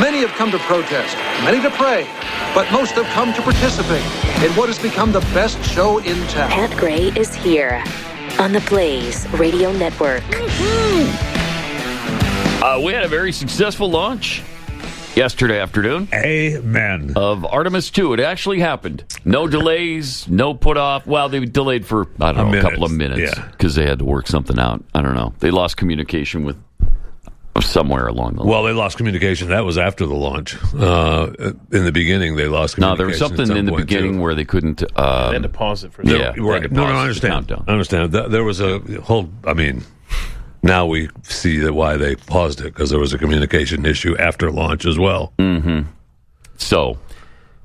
Many have come to protest, many to pray, but most have come to participate in what has become the best show in town. Pat Gray is here on the Blaze Radio Network. We had a very successful launch yesterday afternoon. Amen. Of Artemis II. It actually happened. No delays, no put off. Well, they delayed for, I don't know, a couple of minutes because they had to work something out. I don't know. They lost communication with somewhere along the line. Well, they lost communication. That was after the launch. In the beginning, they lost communication. No, there was something in the beginning where they couldn't... they had to pause it for a second. Yeah, right. No, I understand. I understand. There was a whole... I mean, now we see that why they paused it, because there was a communication issue after launch as well. Mm-hmm. So,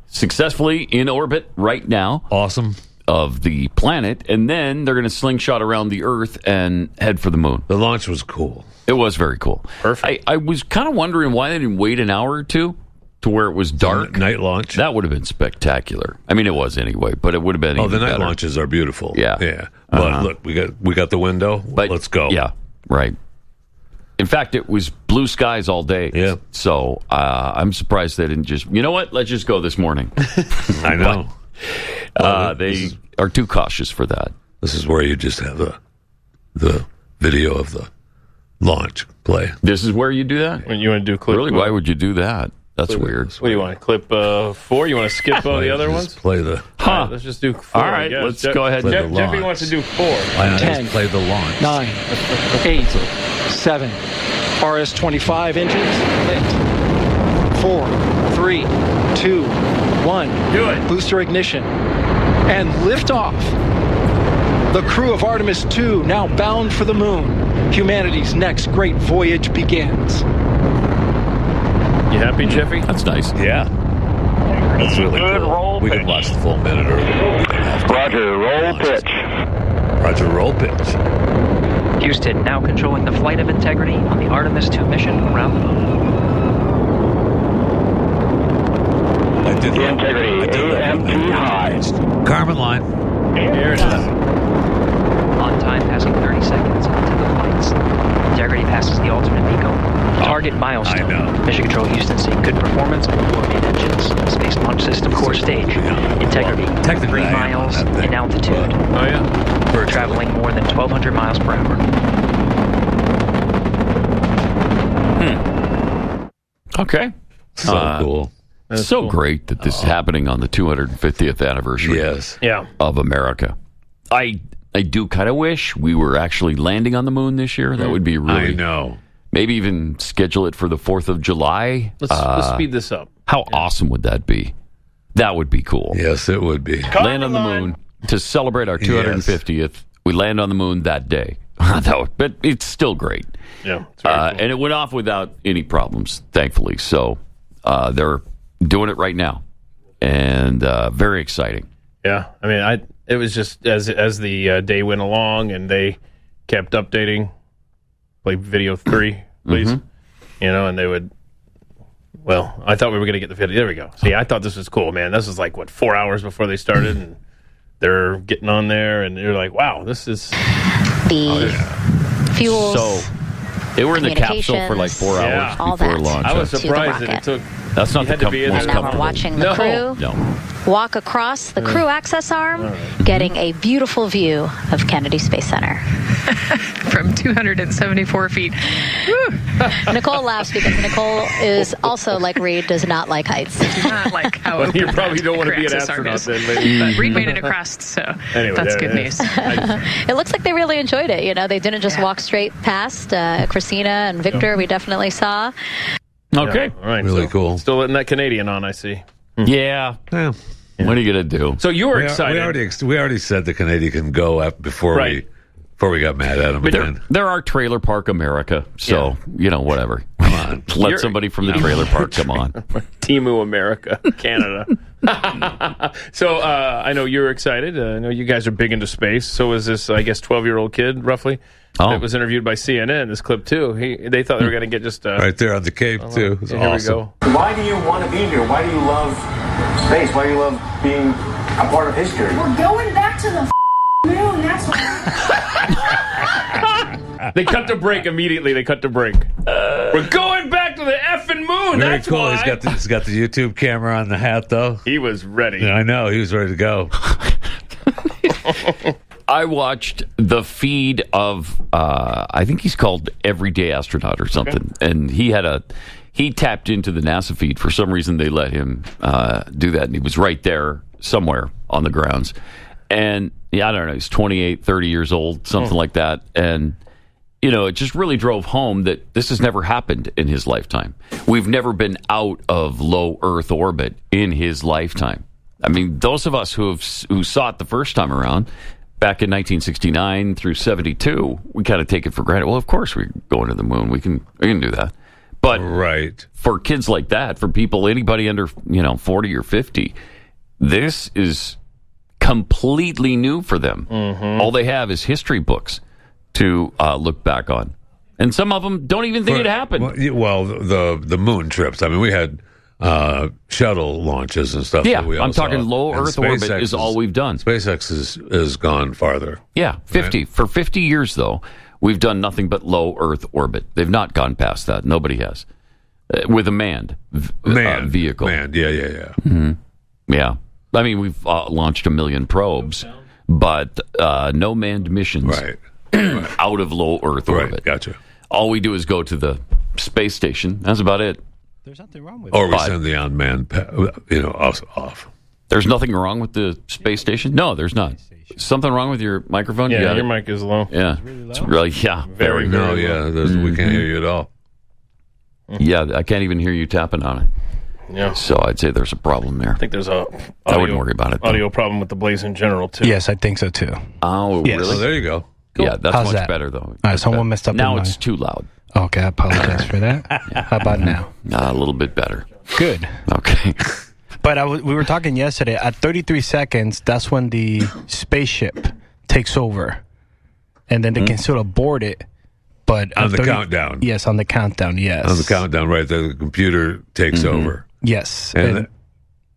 successfully in orbit right now. Awesome. Of the planet, and then they're going to slingshot around the Earth and head for the moon. The launch was cool. It was very cool. Perfect. I was kind of wondering why they didn't wait an hour or two to where it was dark. Night launch. That would have been spectacular. I mean, it was anyway, but it would have been. Oh, the night better. launches are beautiful. Yeah, yeah. But look, we got the window. But let's go. Yeah, right. In fact, it was blue skies all day. Yeah. So I'm surprised they didn't just. You know what? Let's just go this morning. I know. They are too cautious for that. This is where you just have the video of the launch play. This is where you do that? When you want to do clip... Really? Why would you do that? That's weird. What do you want? Clip 4? You want to skip all the other ones? Play the... All right, let's just do 4. All right, let's go ahead. Jeffy wants to do 4. Why not 10, just play the launch? 9, 8, 7, RS-25 engines lit. 4, 3, 2, 1. Do it. Booster ignition. And liftoff. The crew of Artemis II now bound for the moon. Humanity's next great voyage begins. You happy, Jeffy? That's nice. Yeah. That's really cool. We can watch the full minute early. Roger, roll pitch. Roger, roll pitch. Houston now controlling the flight of Integrity on the Artemis II mission around the moon. I did The Integrity, AMT high. Carmen line. Here it is. On time, passing 30 seconds into the flights. Integrity passes the alternate MECO. Target milestone. I know. Mission Control Houston seeing good performance on 4 main engines. Space Launch System core stage. Integrity, technically 3 miles I am on that thing. in altitude. Oh, yeah. We're traveling more than 1,200 miles per hour. Okay. So cool. That's so cool. great that this is happening on the 250th anniversary Yes. Yeah. of America. I do kind of wish we were actually landing on the moon this year. That would be really... I know. Maybe even schedule it for the 4th of July. Let's speed this up. How awesome would that be? That would be cool. Yes, it would be. Land on the moon to celebrate our 250th. We land on the moon that day. But it's still great. Yeah. It's very cool. And it went off without any problems, thankfully. So they're doing it right now. And very exciting. Yeah. I mean, it was just as the day went along and they kept updating. Play video 3, please. Mm-hmm. You know, and they would... Well, I thought we were going to get the video. There we go. See, I thought this was cool, man. This was like, 4 hours before they started, and they're getting on there, and you're like, wow, this is... The fuels. So they were in the capsule for like 4 hours Yeah. all before that. launch. I was To the surprised that it rocket. took... That's not You the had to be in most And there. now we're comfortable. watching the crew No. walk across the crew access arm, getting a beautiful view of Kennedy Space Center. From 274 feet. Nicole laughs because Nicole is also, like Reed, does not like heights. Not like how Well, you open probably that don't want to be an access arm astronaut is. then, maybe. But Reed made it across, so Anyway, that's there good it news. is. It looks like they really enjoyed it. You know, they didn't just walk straight past Christina and Victor. We definitely saw. Okay. All right. Really so cool. Still letting that Canadian on, I see. Yeah. Yeah. What are you going to do? So you were excited. We already said the Canadian can go before Right. we got mad at him again. There are Trailer Park America, so, whatever. Come on. Let somebody from the trailer park come on. Timu America, Canada. So I know you're excited. I know you guys are big into space. So was this, I guess, 12-year-old kid, roughly, that was interviewed by CNN, this clip, too. They thought they were going to get just... Right there on the Cape, too. It's Here awesome. we go. Why do you want to be here? Why do you love space? Why do you love being a part of history? We're going back to the moon. That's what. They cut to break immediately. They cut to break. We're going back to the effing moon. moon. Very That's cool. why. He's got the YouTube camera on the hat, though. He was ready. Yeah, I know. He was ready to go. I watched the feed of, I think he's called Everyday Astronaut or something, and he tapped into the NASA feed. For some reason, they let him do that, and he was right there somewhere on the grounds. And, yeah, I don't know, he's 28, 30 years old, something like that. And, you know, it just really drove home that this has never happened in his lifetime. We've never been out of low Earth orbit in his lifetime. I mean, those of us who saw it the first time around, back in 1969 through 72, we kind of take it for granted. Well, of course we're going to the moon. We can do that. But for kids like that, for people, anybody under 40 or 50, this is completely new for them. Mm-hmm. All they have is history books to look back on, and some of them don't even think it happened. Well, the moon trips. I mean, we had shuttle launches and stuff. Yeah, that we all I'm talking saw. low Earth orbit is all we've done. SpaceX is gone farther. Yeah, 50. Right? For 50 years, though, we've done nothing but low Earth orbit. They've not gone past that. Nobody has. With a manned vehicle. Manned, yeah. Mm-hmm. Yeah. I mean, we've launched 1 million probes, but no manned missions out of low Earth orbit. Right, gotcha. All we do is go to the space station. That's about it. There's nothing wrong with it. Or we send the unmanned, us off. There's nothing wrong with the space station? No, there's not. Something wrong with your microphone? Yeah, your mic is low. Yeah. It's really low? Very low. Mm-hmm. We can't hear you at all. Yeah, I can't even hear you tapping on it. Yeah. So I'd say there's a problem there. I think there's I wouldn't worry about it. Audio problem with the Blaze in general, too. Yes, I think so, too. Oh, yes. really? Oh, there you go. Cool. Yeah, that's How's much that? better, though. All right, someone messed up. Now it's too loud. Okay, I apologize for that. How about now? A little bit better. Good. Okay. But we were talking yesterday, at 33 seconds, that's when the spaceship takes over. And then they can sort of board it. But on the countdown. Yes, on the countdown, yes. On the countdown, right there, the computer takes over. Yes. And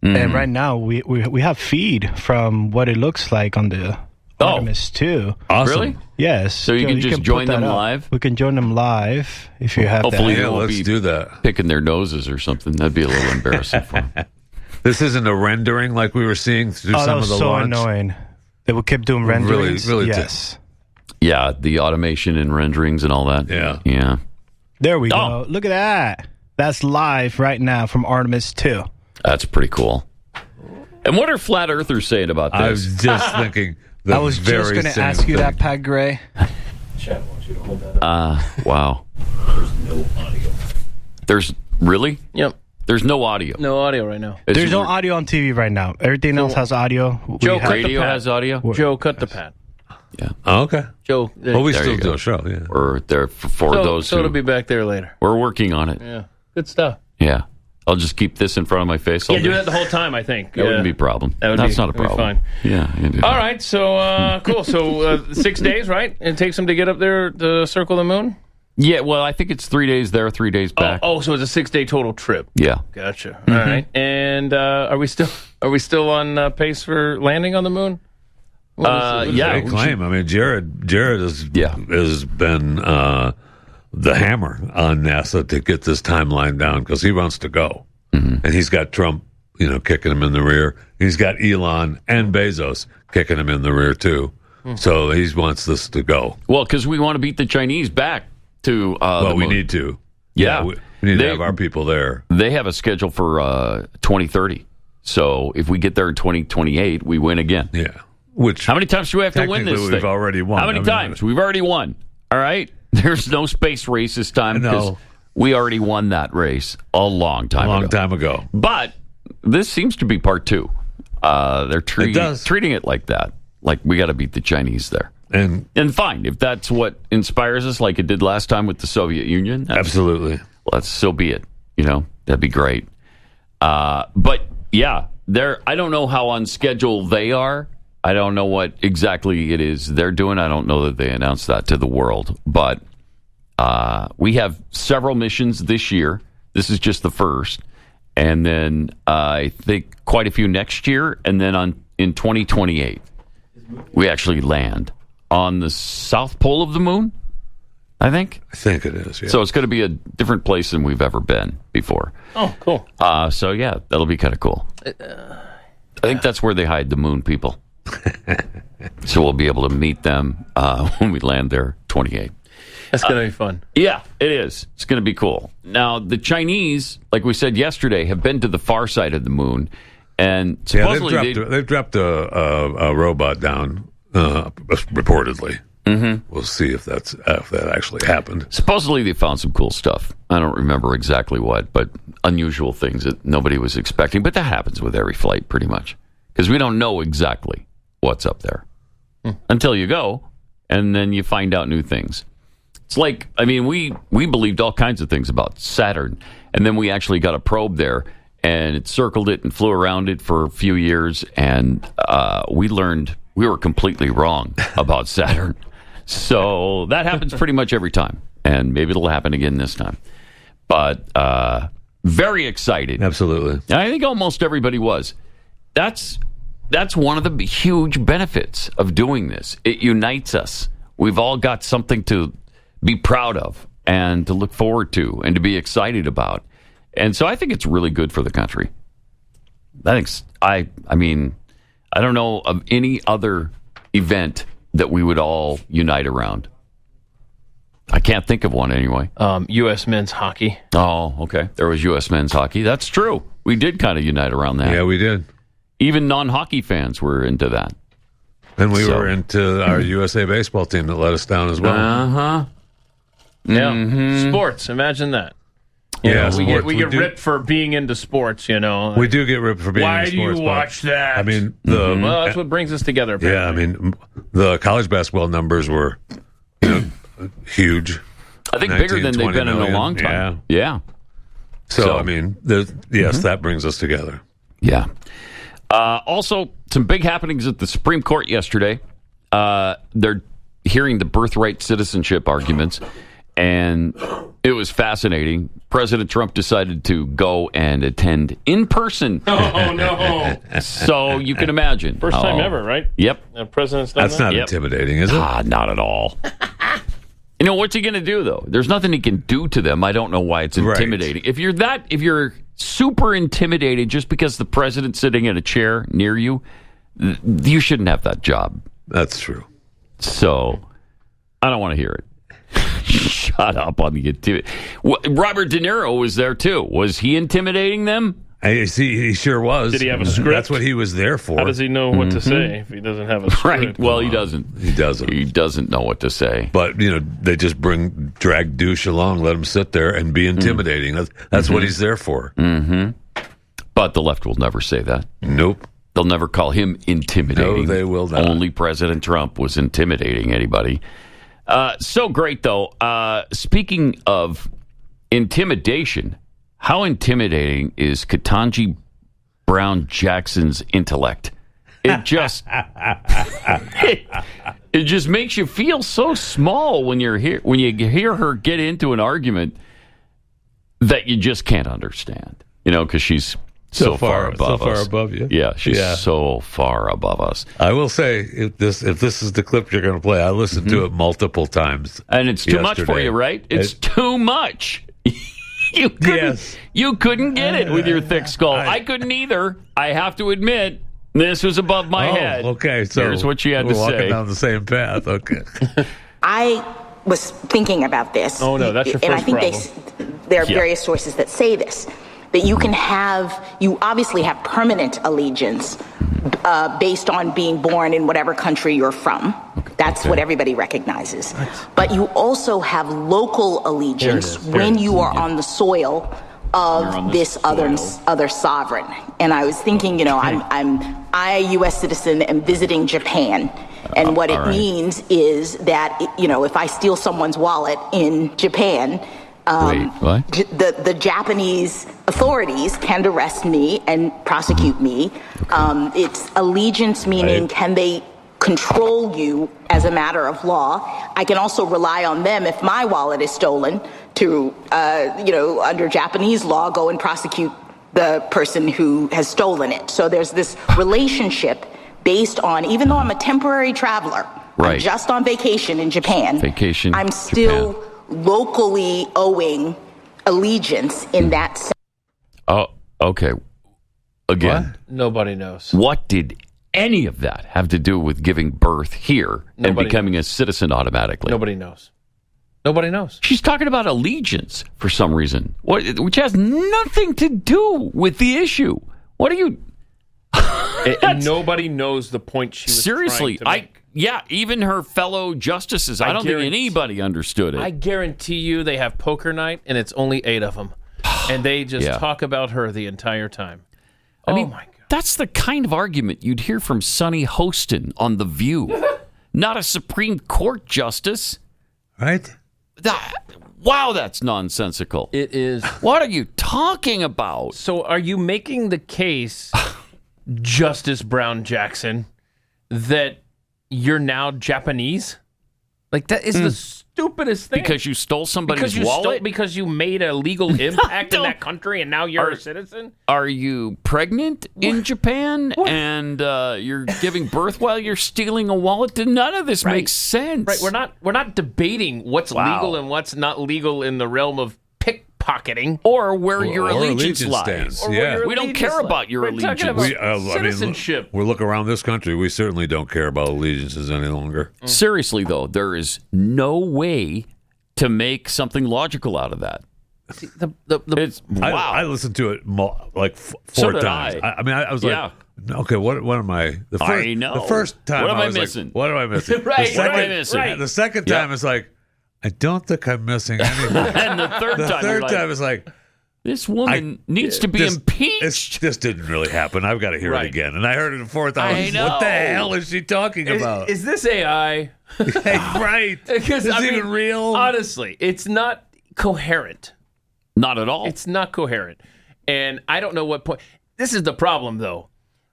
right now, we have feed from what it looks like on the Artemis II. Awesome. Really? Yes. So you can just join them live? We can join them live if you have Hopefully that. they won't let's be do that. picking their noses or something. That'd be a little embarrassing for them. This isn't a rendering like we were seeing through some of the so launch. Annoying. They would keep doing renderings. Really yes. Yeah, the automation and renderings and all that. Yeah. There we go. Look at that. That's live right now from Artemis II. That's pretty cool. And what are flat earthers saying about this? I was just thinking. I was just going to ask you that, Pat Gray. Chad wants you to hold that up. Wow. There's no audio. There's really? Yep. There's no audio. No audio right now. There's no audio on TV right now. Everything else has audio. Radio has audio? Joe, cut the pad. Yeah. Oh, okay. Joe. Well, we still do a show, yeah. Or there for those so who... it'll be back there later. We're working on it. Yeah. Good stuff. Yeah. I'll just keep this in front of my face all day. do that the whole time, I think. That wouldn't be a problem. That's not a problem. Fine. Yeah. All right, so cool. So 6 days, right? It takes them to get up there to circle the moon? Yeah, well, I think it's 3 days there, 3 days back. Oh, so it's a 6-day total trip. Yeah. Gotcha. All right. And are we still on pace for landing on the moon? They claim. I mean, Jared has been the hammer on NASA to get this timeline down because he wants to go, and he's got Trump, kicking him in the rear. He's got Elon and Bezos kicking him in the rear too. So he wants this to go. Well, because we want to beat the Chinese back to. We need to. Yeah, we need to have our people there. They have a schedule for 2030. So if we get there in 2028, we win again. Yeah. How many times do we have to win this thing? We've already won. How many times? We've already won. All right? There's no space race this time because we already won that race a long time ago. But this seems to be part two. They're treating it like that. Like we got to beat the Chinese there. And fine, if that's what inspires us like it did last time with the Soviet Union. Absolutely. Well, so be it. That'd be great. But yeah, I don't know how on schedule they are. I don't know what exactly it is they're doing. I don't know that they announced that to the world. But we have several missions this year. This is just the first. And then I think quite a few next year. And then in 2028, we actually land on the south pole of the moon. I think it is. Yeah. So it's going to be a different place than we've ever been before. Oh, cool. So yeah, that'll be kind of cool. I think that's where they hide the moon people. So we'll be able to meet them when we land there, 28. That's going to be fun. Yeah, it is. It's going to be cool. Now, the Chinese, like we said yesterday, have been to the far side of the moon, and supposedly they've dropped a robot down, reportedly. Mm-hmm. We'll see if that actually happened. Supposedly they found some cool stuff. I don't remember exactly what, but unusual things that nobody was expecting. But that happens with every flight, pretty much, because we don't know exactly what's up there until you go, and then you find out new things. It's like, I mean, we believed all kinds of things about Saturn, and then we actually got a probe there, and it circled it and flew around it for a few years, and we learned we were completely wrong about Saturn. So that happens pretty much every time, and maybe it'll happen again this time. But very excited. Absolutely. I think almost everybody was. That's one of the huge benefits of doing this. It unites us. We've all got something to be proud of and to look forward to and to be excited about. And so I think it's really good for the country. I mean, I don't know of any other event that we would all unite around. I can't think of one anyway. U.S. men's hockey. Oh, okay. There was U.S. men's hockey. That's true. We did kind of unite around that. Yeah, we did. Even non-hockey fans were into that. And we were into our USA baseball team that let us down as well. Uh-huh. Yeah. Mm-hmm. Sports. Imagine that. We get ripped for being into sports, you know. We do get ripped for being into sports. Why do you watch that? I mean, well, that's what brings us together, apparently. Yeah, I mean, the college basketball numbers were huge. I think bigger than they've been in a long time. Yeah. So I mean, that brings us together. Yeah. Also, some big happenings at the Supreme Court yesterday. They're hearing the birthright citizenship arguments, and it was fascinating. President Trump decided to go and attend in person. Oh, no. So you can imagine. First time ever, right? Yep. The president's done That's not intimidating, is it? Not at all. You know, what's he going to do, though? There's nothing he can do to them. I don't know why it's intimidating. Right. If you're super intimidated just because the president's sitting in a chair near you, you shouldn't have that job. That's true. So, I don't want to hear it. Shut up on the intimidation. Robert De Niro was there, too. Was he intimidating them? I see, he sure was. Did he have a script? That's what he was there for. How does he know what to say if he doesn't have a script? Right. Well, he doesn't. He doesn't. He doesn't know what to say. But, they just drag douche along, let him sit there and be intimidating. That's what he's there for. Mm-hmm. But the left will never say that. Nope. They'll never call him intimidating. No, they will not. Only President Trump was intimidating anybody. So great, though. Speaking of intimidation, how intimidating is Ketanji Brown Jackson's intellect? It just it just makes you feel so small when you hear her get into an argument that you just can't understand. Because she's so far above us. You. Yeah, she's so far above us. I will say, if this is the clip you're going to play, I listened to it multiple times. And it's too much for you, right? It's too much. You couldn't get it with your thick skull. I couldn't either. I have to admit, this was above my head. Okay, so here's what she had to say. We're walking down the same path. Okay. I was thinking about this. Oh no, that's your first problem. And I think there are various sources that say this. That you obviously have permanent allegiance based on being born in whatever country you're from. That's what everybody recognizes. But you also have local allegiance when you are on the soil of this other sovereign. And I was thinking, I'm a U.S. citizen and visiting Japan. And what it means is that, if I steal someone's wallet in Japan, the Japanese authorities can arrest me and prosecute me. It's allegiance, meaning can they control you as a matter of law? I can also rely on them if my wallet is stolen to, under Japanese law, go and prosecute the person who has stolen it. So there's this relationship based on, even though I'm a temporary traveler, I'm just on vacation in Japan, I'm still locally owing allegiance in that sense. Oh, okay. Again, What? Nobody knows. What did any of that have to do with giving birth here and becoming a citizen automatically? Nobody knows. Nobody knows. She's talking about allegiance for some reason, which has nothing to do with the issue. What are you... And nobody knows the point she was Seriously, trying to make. even her fellow justices, I don't think anybody understood it. I guarantee you they have poker night, and it's only 8 of them. And they just talk about her the entire time. I mean, my God. That's the kind of argument you'd hear from Sonny Hostin on The View. Not a Supreme Court justice. Right? Wow, that's nonsensical. It is. What are you talking about? So are you making the case, Justice Brown Jackson, that you're now Japanese? Like, that is the stupidest thing. Because you stole somebody's wallet? Because you made a legal impact in that country and now you're a citizen? Are you pregnant in Japan and you're giving birth while you're stealing a wallet? None of this makes sense. Right. We're not debating what's legal and what's not legal in the realm of pickpocketing. Or where your allegiance lies. Stands. Yeah. We don't care about your allegiance. Citizenship. We look around this country, we certainly don't care about allegiances any longer. Seriously, though, there is no way to make something logical out of that. Wow. I listened to it like 4 times. I was like, okay, what am I? I know. The first time what am I was missing? Like, what am I missing? What am I missing? The second time is like, I don't think I'm missing anything. And the third time is like, this woman needs to be impeached. This didn't really happen. I've got to hear it again. And I heard it the fourth time. I know. What the hell is she talking about? Is this AI? Right. Because, is it even real? Honestly, it's not coherent. Not at all. It's not coherent. And I don't know what point. This is the problem, though.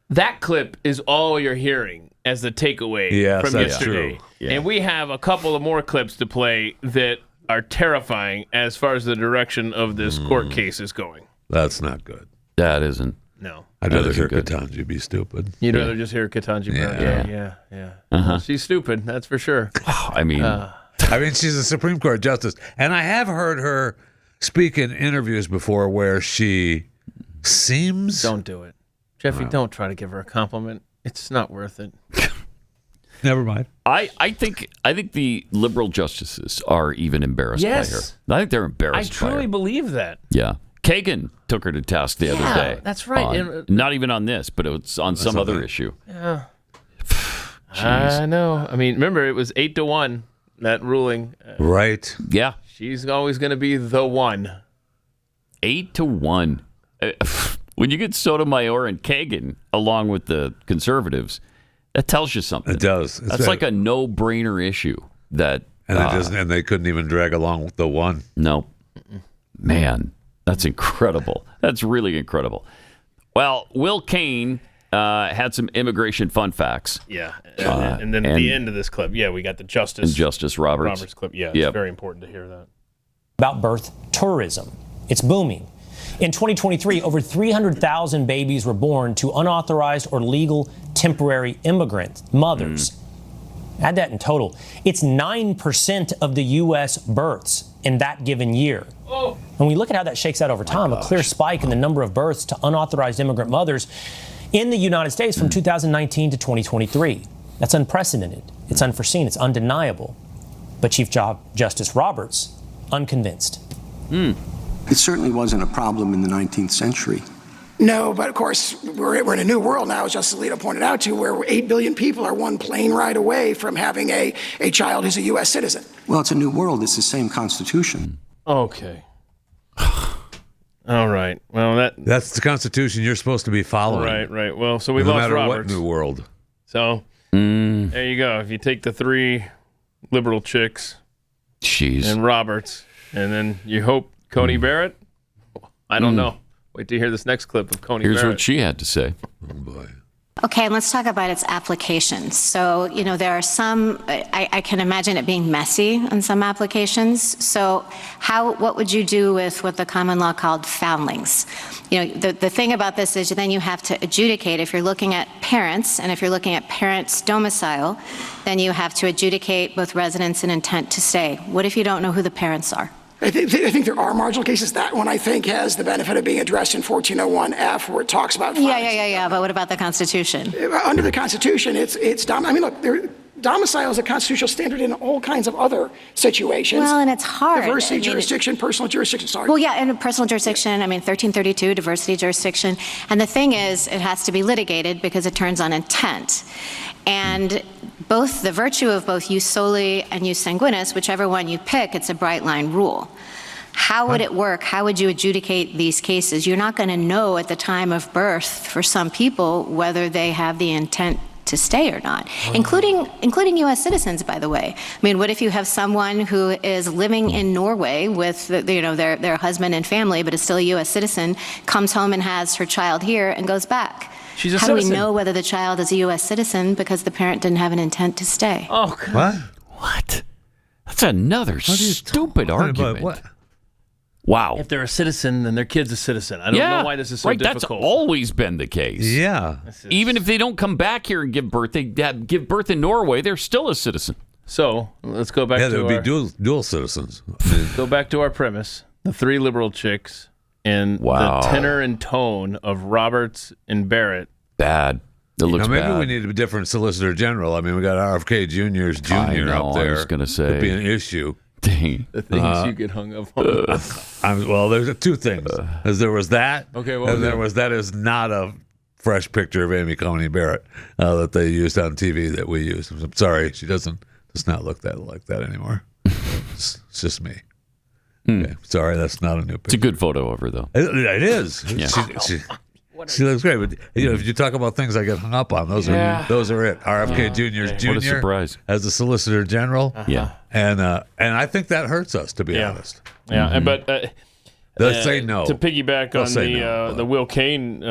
That clip is all you're hearing as the takeaway from yesterday. True. Yeah. And we have a couple of more clips to play that are terrifying as far as the direction of this court case is going. That's not good. That isn't. No. I'd rather hear Ketanji be stupid. You'd rather just hear Ketanji. Yeah. Well, she's stupid, that's for sure. I mean, she's a Supreme Court justice. And I have heard her speak in interviews before where she seems... Don't do it. Jeffy, don't try to give her a compliment. It's not worth it. Never mind. I think the liberal justices are even embarrassed by her. I think they're embarrassed by her. I truly believe that. Yeah. Kagan took her to task the other day. That's right. Not even on this, but it was on some other issue. Yeah. I know. I mean, remember, it was 8-1, that ruling. Right. Yeah. She's always going to be the one. 8-1. When you get Sotomayor and Kagan along with the conservatives, that tells you something. It does. That's like a no-brainer issue. And they couldn't even drag along with the one. No. Man, that's incredible. That's really incredible. Well, Will Cain had some immigration fun facts. Yeah. And then at the end of this clip, we got the Justice Roberts clip. Yeah, it's very important to hear that. About birth tourism. It's booming. In 2023, over 300,000 babies were born to unauthorized or legal temporary immigrant mothers. Add that in total. It's 9% of the U.S. births in that given year. When we look at how that shakes out over time, a clear spike in the number of births to unauthorized immigrant mothers in the United States from 2019 to 2023. That's unprecedented. It's unforeseen. It's undeniable. But Chief Justice Roberts, unconvinced. It certainly wasn't a problem in the 19th century. No, but of course, we're in a new world now, as Justice Alito pointed out to, where 8 billion people are one plane ride away from having a child who's a U.S. citizen. Well, it's a new world. It's the same Constitution. Okay. All right. Well, that's the Constitution you're supposed to be following. Right. Well, so we no lost matter Roberts. what new world. So there you go. If you take the 3 liberal chicks and Roberts, and then you hope Coney Barrett, I don't know. Wait to hear this next clip of Coney Barrett. Here's what she had to say. Oh, boy. Okay, let's talk about its applications. So, there are some, I can imagine it being messy in some applications. So what would you do with what the common law called foundlings? The thing about this is then you have to adjudicate. If you're looking at parents, and if you're looking at parents' domicile, then you have to adjudicate both residence and intent to stay. What if you don't know who the parents are? I think there are marginal cases. That one, I think, has the benefit of being addressed in 1401F, where it talks about Yeah. But what about the Constitution? Under the Constitution, domicile is a constitutional standard in all kinds of other situations. Well, and it's hard. Diversity jurisdiction, personal jurisdiction, sorry. Well, yeah, and personal jurisdiction, 1332, diversity jurisdiction. And the thing is, it has to be litigated because it turns on intent. And both the virtue of both jus soli and jus sanguinis, whichever one you pick, it's a bright line rule. How would it work? How would you adjudicate these cases? You're not going to know at the time of birth for some people whether they have the intent to stay or not, including U.S. citizens, by the way. What if you have someone who is living in Norway with their husband and family, but is still a U.S. citizen, comes home and has her child here and goes back? She's a How citizen. do we know whether the child is a U.S. citizen because the parent didn't have an intent to stay? Oh, God. What? That's another stupid argument. What? Wow. If they're a citizen, then their kid's a citizen. I don't know why this is so difficult. That's always been the case. Yeah. Even if they don't come back here and give birth, they give birth in Norway, they're still a citizen. So let's go back to there would be dual citizens. Go back to our premise. The three liberal chicks and the tenor and tone of Roberts and Barrett. Bad. It looks maybe bad. we need a different Solicitor General. We got RFK Jr.'s Jr. up there. I was going to say. Could be an issue. Dang. The things you get hung up on. Well, there's two things. There was that, and there was that is not a fresh picture of Amy Coney Barrett that they used on TV that we used. I'm sorry, she does not look like that anymore. It's just me. Okay. Sorry, that's not a new picture. It's a good photo of her, though. It is. Yeah. She looks great, but if you talk about things I get hung up on, those are it. RFK Jr.'s Jr. What a surprise. As the Solicitor General. Yeah. And I think that hurts us, to be honest. Yeah, but they'll say no. To piggyback on the Will Cain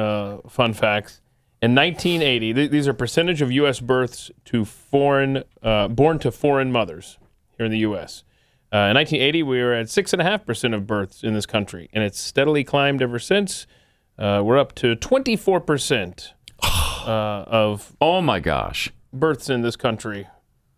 fun facts, in 1980, these are percentage of U.S. births to born to foreign mothers here in the U.S. In 1980, we were at 6.5% of births in this country, and it's steadily climbed ever since. We're up to 24% of oh my gosh births in this country.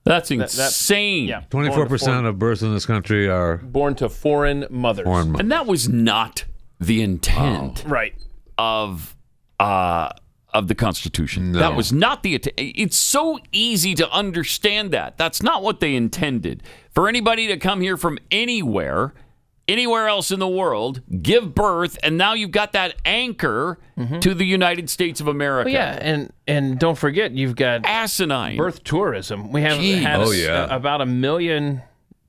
That's insane. 24% of births in this country are born to foreign mothers. And that was not the intent right. of the Constitution. No. That was not the intent. It's so easy to understand that. That's not what they intended. For anybody to come here from anywhere else in the world, give birth, and now you've got that anchor to the United States of America. Well, yeah, and don't forget, you've got asinine birth tourism. We have had about 1 million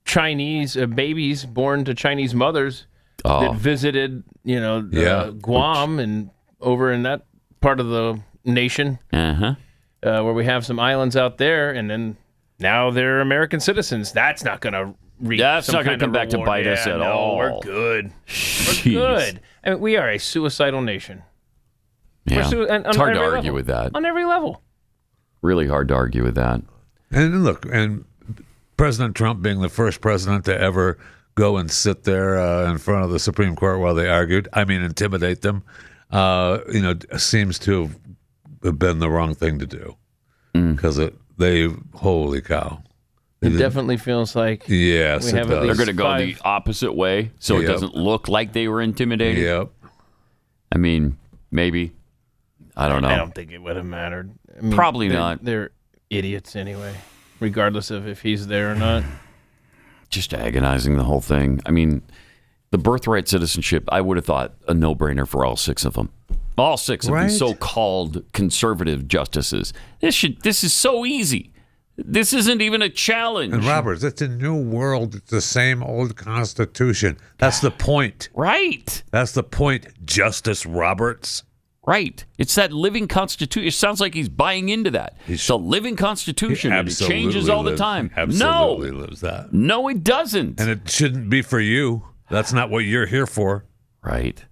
Chinese babies born to Chinese mothers that visited, Guam and over in that part of the nation, where we have some islands out there, and then now they're American citizens. That's not going to That's not going to come back to bite us at all. We're good. We're good. We are a suicidal nation. Yeah. It's hard to argue with that. On every level. Really hard to argue with that. And look, and President Trump being the first president to ever go and sit there in front of the Supreme Court while they argued, intimidate them, seems to have been the wrong thing to do. Because holy cow. It definitely feels like they're going to go the opposite way, so it doesn't look like they were intimidated. Yep. Maybe. I don't know. I don't think it would have mattered. Probably not. They're idiots anyway, regardless of if he's there or not. Just agonizing, the whole thing. The birthright citizenship, I would have thought a no-brainer for all 6 of them. All 6 of these so-called conservative justices. This is so easy. This isn't even a challenge. And Roberts, it's a new world. It's the same old Constitution. That's the point. Right. That's the point, Justice Roberts. Right. It's that living Constitution. It sounds like he's buying into that. It's a living Constitution. And it changes all the time. Absolutely lives that. No, it doesn't. And it shouldn't be for you. That's not what you're here for. Right.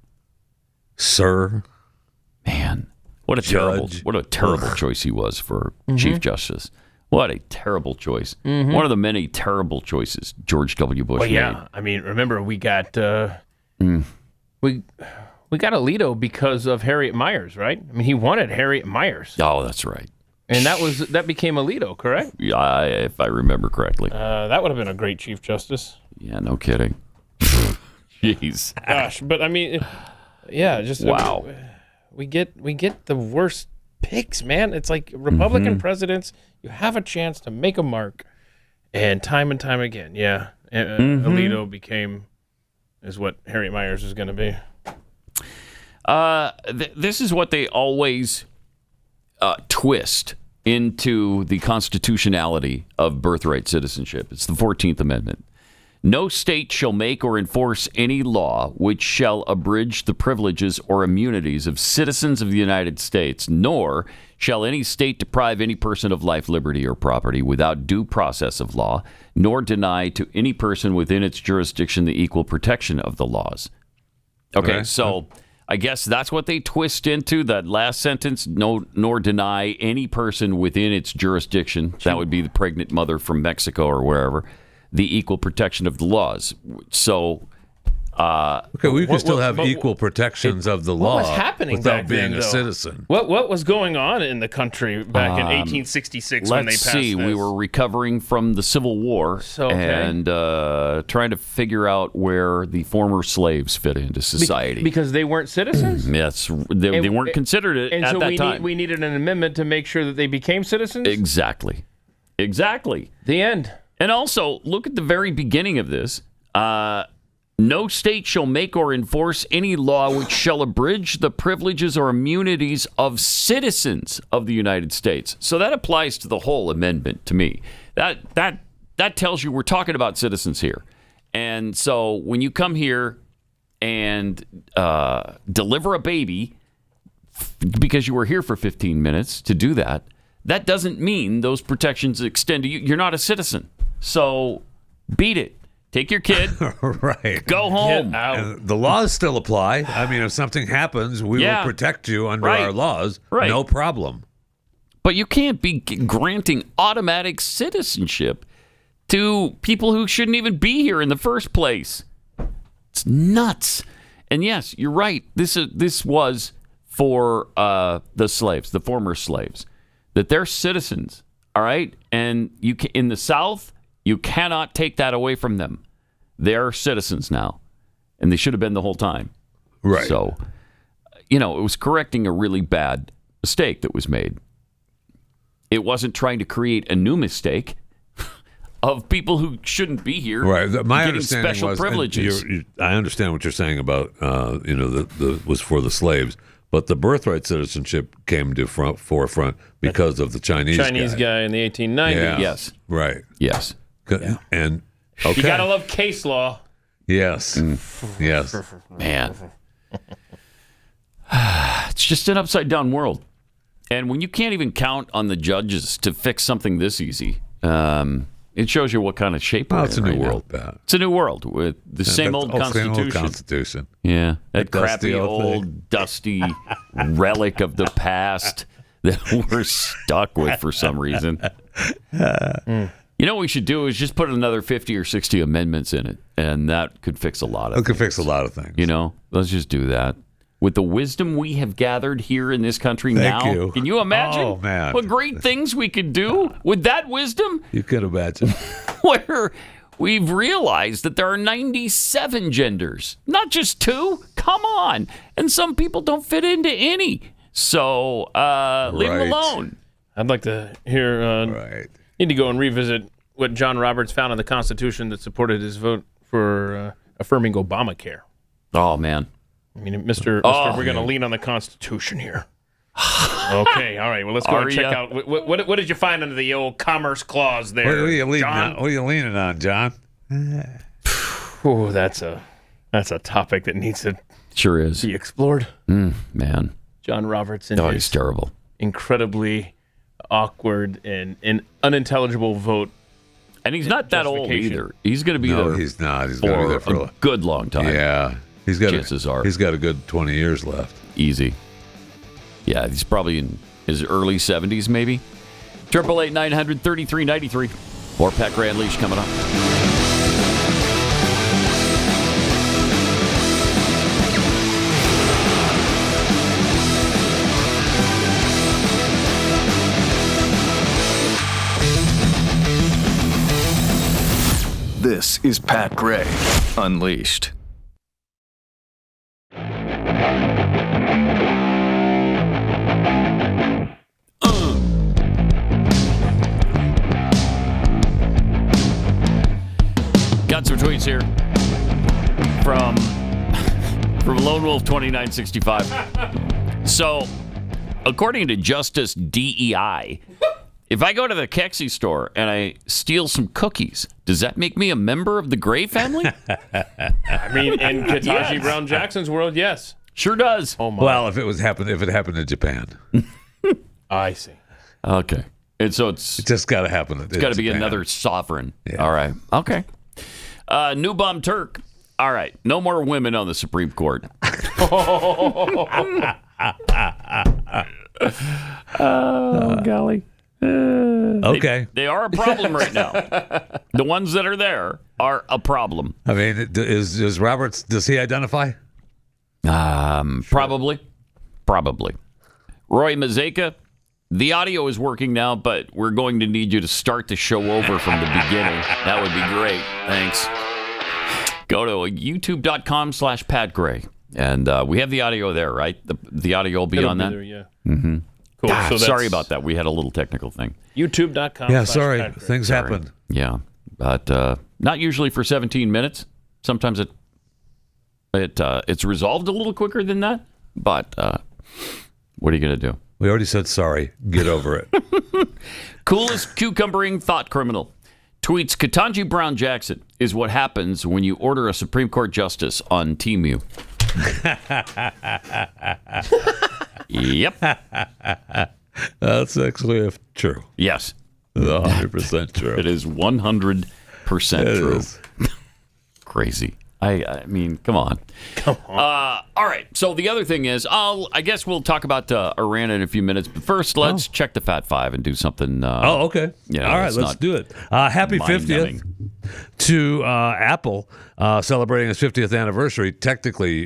Sir. Man. What a terrible choice he was for Chief Justice. What a terrible choice. Mhm. One of the many terrible choices George W. Bush Well, made. yeah. I mean, remember we got we got Alito because of Harriet Miers, right? I mean, he wanted Harriet Miers. Oh, that's right. And that became Alito, correct? Yeah, if I remember correctly. That would have been a great Chief Justice. Yeah, no kidding. Jeez. Gosh, but I mean, yeah, just wow. We get the worst picks, man. It's like Republican presidents. You have a chance to make a mark, and time again, yeah. Alito is what Harriet Miers is going to be. This is what they always twist into the constitutionality of birthright citizenship. It's the 14th Amendment. No state shall make or enforce any law which shall abridge the privileges or immunities of citizens of the United States, nor shall any state deprive any person of life, liberty, or property without due process of law, nor deny to any person within its jurisdiction the equal protection of the laws. Okay, so I guess that's what they twist into that last sentence, nor deny any person within its jurisdiction. That would be the pregnant mother from Mexico or wherever. The equal protection of the laws. So, we can still have equal protections of the law what was happening without back being then, a though? citizen. What was going on in the country back in 1866 when they passed Let's see. this? We were recovering from the Civil War and trying to figure out where the former slaves fit into society. Because they weren't citizens? Yes, they weren't considered it and at so that time. we needed an amendment to make sure that they became citizens? Exactly. The end. And also, look at the very beginning of this. No state shall make or enforce any law which shall abridge the privileges or immunities of citizens of the United States. So that applies to the whole amendment to me. That tells you we're talking about citizens here. And so when you come here and deliver a baby because you were here for 15 minutes to do that, that doesn't mean those protections extend to you. You're not a citizen. So beat it. Take your kid. Right. Go home. And the laws still apply. I mean, if something happens, we will protect you under our laws. Right. No problem. But you can't be granting automatic citizenship to people who shouldn't even be here in the first place. It's nuts. And yes, you're right. This was for the slaves, the former slaves, that they're citizens. All right. And in the South, you cannot take that away from them. They're citizens now, and they should have been the whole time. Right. So, it was correcting a really bad mistake that was made. It wasn't trying to create a new mistake of people who shouldn't be here. Right. My getting understanding special was, privileges. I understand what you're saying about, was for the slaves. But the birthright citizenship came to forefront because of the Chinese guy in the 1890s. Yeah. Yes. Right. Yes. And you gotta love case law. Yes. Yes. Man. It's just an upside down world. And when you can't even count on the judges to fix something this easy, it shows you what kind of shape we're in. It's a new world, Pat. It's a new world with the same old Constitution. Same old Constitution. Yeah. That dusty crappy old dusty relic of the past that we're stuck with for some reason. You know what we should do is just put another 50 or 60 amendments in it, and that could fix a lot of things. It could fix a lot of things. Let's just do that. With the wisdom we have gathered here in this country Thank now, you. Can you imagine Oh, man. what great things we could do with that wisdom? You could imagine. Where we've realized that there are 97 genders, not just 2. Come on. And some people don't fit into any. So leave them alone. I'd like to hear... Need to go and revisit what John Roberts found in the Constitution that supported his vote for affirming Obamacare. Oh, man. I mean, Mr. We're going to lean on the Constitution here. Okay, all right. Well, let's go and check out. What did you find under the old Commerce Clause there, What are you leaning John? on? What are you leaning on, John? Oh, that's a topic that needs to sure is be explored. Man. John Roberts and he's terrible. Incredibly awkward and unintelligible vote. And he's not that old either. He's going to be there. He's not. He's going to be there for a good long time. Yeah. Chances are. He's got a good 20 years left. Easy. Yeah, he's probably in his early 70s, maybe. 888-900-3393. More Pat Gray Unleashed coming up. This is Pat Gray Unleashed. Got some tweets here from Lone Wolf 2965. So, according to Justice DEI, if I go to the Kexi store and I steal some cookies, does that make me a member of the Gray family? I mean, in Ketanji Brown Jackson's world, yes. Sure does. Oh my. Well, if it happened in Japan. I see. Okay. And so it just got to happen. It's got to be another sovereign. Yeah. All right. Okay. New Bum Turk. All right. No more women on the Supreme Court. Oh, golly. Okay. They are a problem right now. The ones that are there are a problem. I mean, is Roberts, does he identify? Probably. Roy Mazeka, the audio is working now, but we're going to need you to start the show over from the beginning. That would be great. Thanks. Go to youtube.com/Pat Gray. And we have the audio there, right? The audio will be on that? There, yeah. Mm-hmm. Cool. So sorry about that. We had a little technical thing. YouTube.com. Yeah, sorry. Things happen. Yeah. But not usually for 17 minutes. Sometimes it's resolved a little quicker than that. But what are you going to do? We already said sorry. Get over it. Coolest cucumbering thought criminal tweets, Ketanji Brown Jackson is what happens when you order a Supreme Court justice on Temu. Yep. That's actually true. Yes. 100% true. It is 100% true. Is. Crazy. I mean, come on. All right. So the other thing is, I guess we'll talk about Iran in a few minutes. But first, let's check the Fat Five and do something. Okay. You know, all right, let's do it. Happy 50th to Apple, celebrating its 50th anniversary. Technically,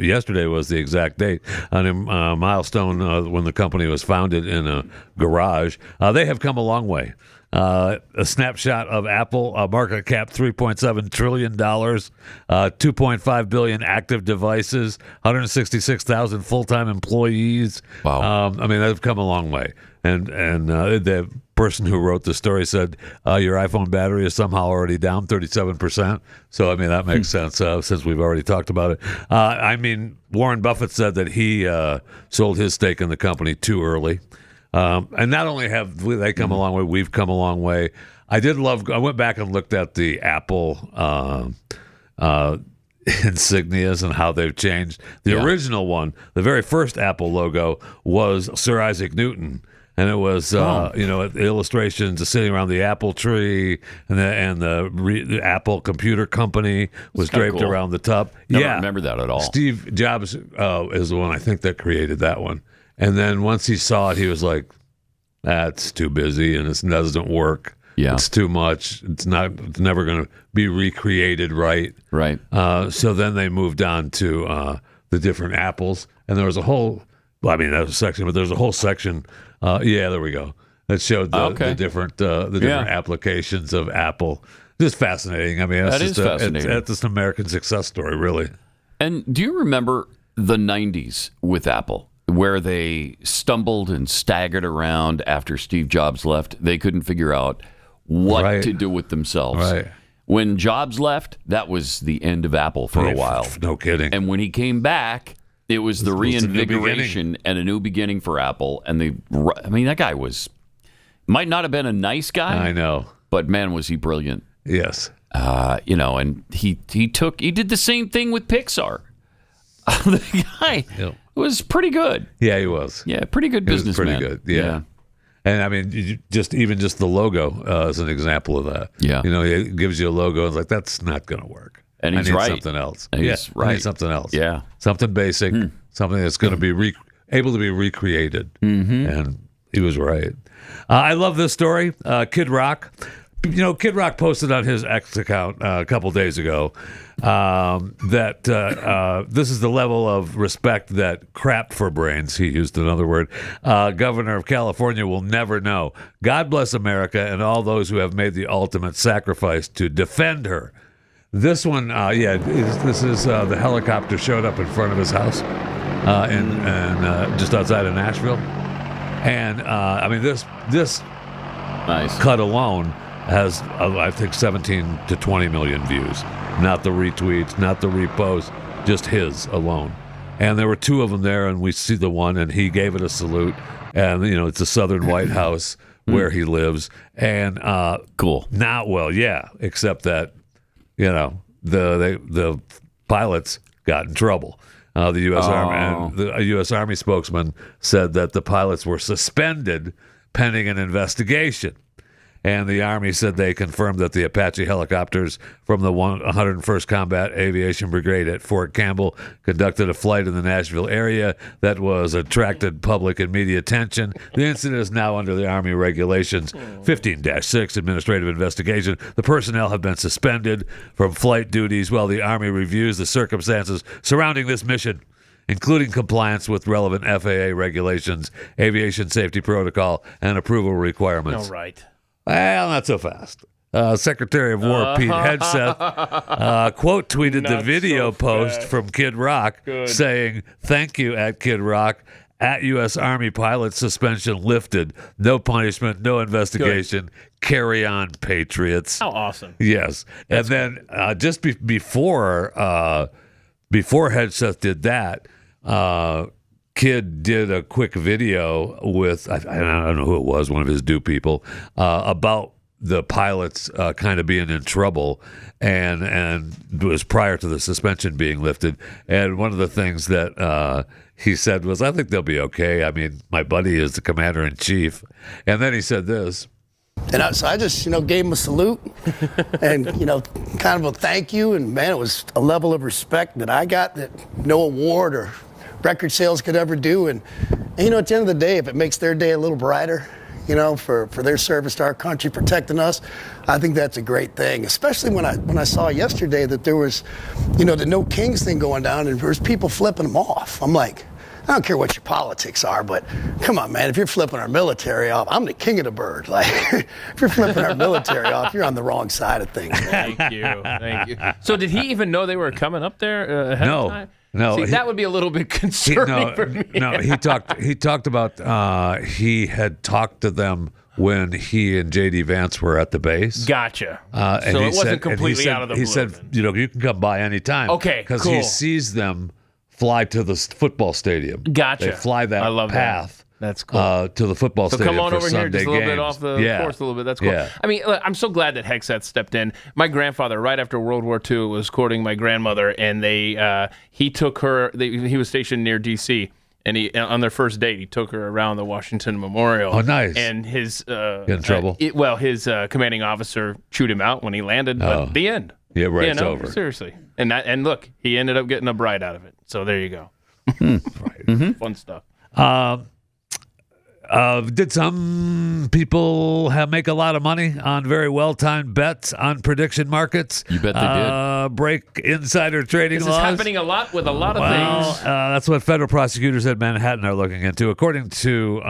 yesterday was the exact date on a milestone when the company was founded in a garage. They have come a long way. A snapshot of Apple, market cap $3.7 trillion, 2.5 billion active devices, 166,000 full-time employees. Wow. I mean, they've come a long way. And the person who wrote the story said your iPhone battery is somehow already down 37%. So, I mean, that makes sense since we've already talked about it. I mean, Warren Buffett said that he sold his stake in the company too early. And not only have they come a long way, we've come a long way. I went back and looked at the Apple insignias and how they've changed. The original one, the very first Apple logo, was Sir Isaac Newton. And it was, illustrations sitting around the apple tree, and the Apple Computer Company was draped cool. around the top. I don't remember that at all. Steve Jobs is the one, I think, that created that one. And then once he saw it, he was like, "That's too busy, and it doesn't work. Yeah, it's too much. It's never going to be recreated right." Right. So then they moved on to the different apples, and there was a whole. Well, I mean, that was a section, but there's a whole section. There we go. That showed the different applications of Apple. Just fascinating. I mean, that's fascinating. That's just an American success story, really. And do you remember the 90s with Apple, where they stumbled and staggered around after Steve Jobs left? They couldn't figure out what to do with themselves. Right. When Jobs left, that was the end of Apple for a while. No kidding. And when he came back, it was the reinvigoration and a new beginning for Apple. And that guy might not have been a nice guy. I know. But man, was he brilliant. Yes. And he did the same thing with Pixar. The guy was pretty good. Yeah, he was. Yeah, pretty good businessman. Pretty good. Yeah. And I mean, just the logo is an example of that. Yeah. It gives you a logo. It's like, that's not going to work. And he's I need right. something else. He's right. I need something else. Yeah. Something basic. Something that's going to be able to be recreated. And he was right. I love this story. Kid Rock. Kid Rock posted on his X account a couple days ago that this is the level of respect that crap for brains, he used another word, governor of California will never know. God bless America and all those who have made the ultimate sacrifice to defend her. This one, this is the helicopter showed up in front of his house in just outside of Nashville. And, this nice cut alone has, I think, 17 to 20 million views. Not the retweets, not the reposts, just his alone. And there were two of them there, and we see the one, and he gave it a salute. And, it's the Southern White House where he lives. And cool. Except that, the pilots got in trouble. The U.S. Army and the U.S. Army spokesman said that the pilots were suspended pending an investigation. And the Army said they confirmed that the Apache helicopters from the 101st Combat Aviation Brigade at Fort Campbell conducted a flight in the Nashville area that was attracted public and media attention. The incident is now under the Army Regulations 15-6 administrative investigation. The personnel have been suspended from flight duties while the Army reviews the circumstances surrounding this mission, including compliance with relevant FAA regulations, aviation safety protocol, and approval requirements. All right. Well, not so fast. Secretary of War Pete Hegseth quote tweeted the video post from Kid Rock saying, "Thank you at Kid Rock. At U.S. Army pilot suspension lifted. No punishment, no investigation. Good. Carry on, Patriots." How awesome. Yes. That's and then just before Hegseth did that, Kid did a quick video with, I don't know who it was, one of his do people, about the pilots kind of being in trouble, and it was prior to the suspension being lifted. And one of the things that he said was, "I think they'll be okay. I mean, my buddy is the commander-in-chief." And then he said this. And so I just, gave him a salute and, kind of a thank you. And, man, it was a level of respect that I got that no award or record sales could ever do. And at the end of the day, if it makes their day a little brighter, for their service to our country, protecting us, I think that's a great thing. Especially when I saw yesterday that there was, the No Kings thing going down, and there was people flipping them off. I'm like, I don't care what your politics are, but come on, man, if you're flipping our military off, I'm the king of the bird. Like, if you're flipping our military off, you're on the wrong side of things. Thank you. So did he even know they were coming up there ahead of time? No, see, that would be a little bit concerning for me. No, he talked about he had talked to them when he and J.D. Vance were at the base. Gotcha. And so it wasn't completely out of the blue. He said, you can come by anytime. Okay, because cool. he sees them fly to the football stadium. Gotcha. They fly that path. That's cool. To the football stadium. So come on over Sunday here, just a little games. bit off the course a little bit. That's cool. Yeah. I mean, look, I'm so glad that Hegseth stepped in. My grandfather, right after World War II, was courting my grandmother, and he took her. He was stationed near D.C., and on their first date, he took her around the Washington Memorial. Oh, nice. And his in trouble. His commanding officer chewed him out when he landed. But the end. Yeah, right. It's over. Seriously. And look, he ended up getting a bride out of it. So there you go. Right. Mm-hmm. Fun stuff. Did some people make a lot of money on very well-timed bets on prediction markets? You bet they did. Break insider trading laws? This is happening a lot with a lot of things. That's what federal prosecutors at Manhattan are looking into. According to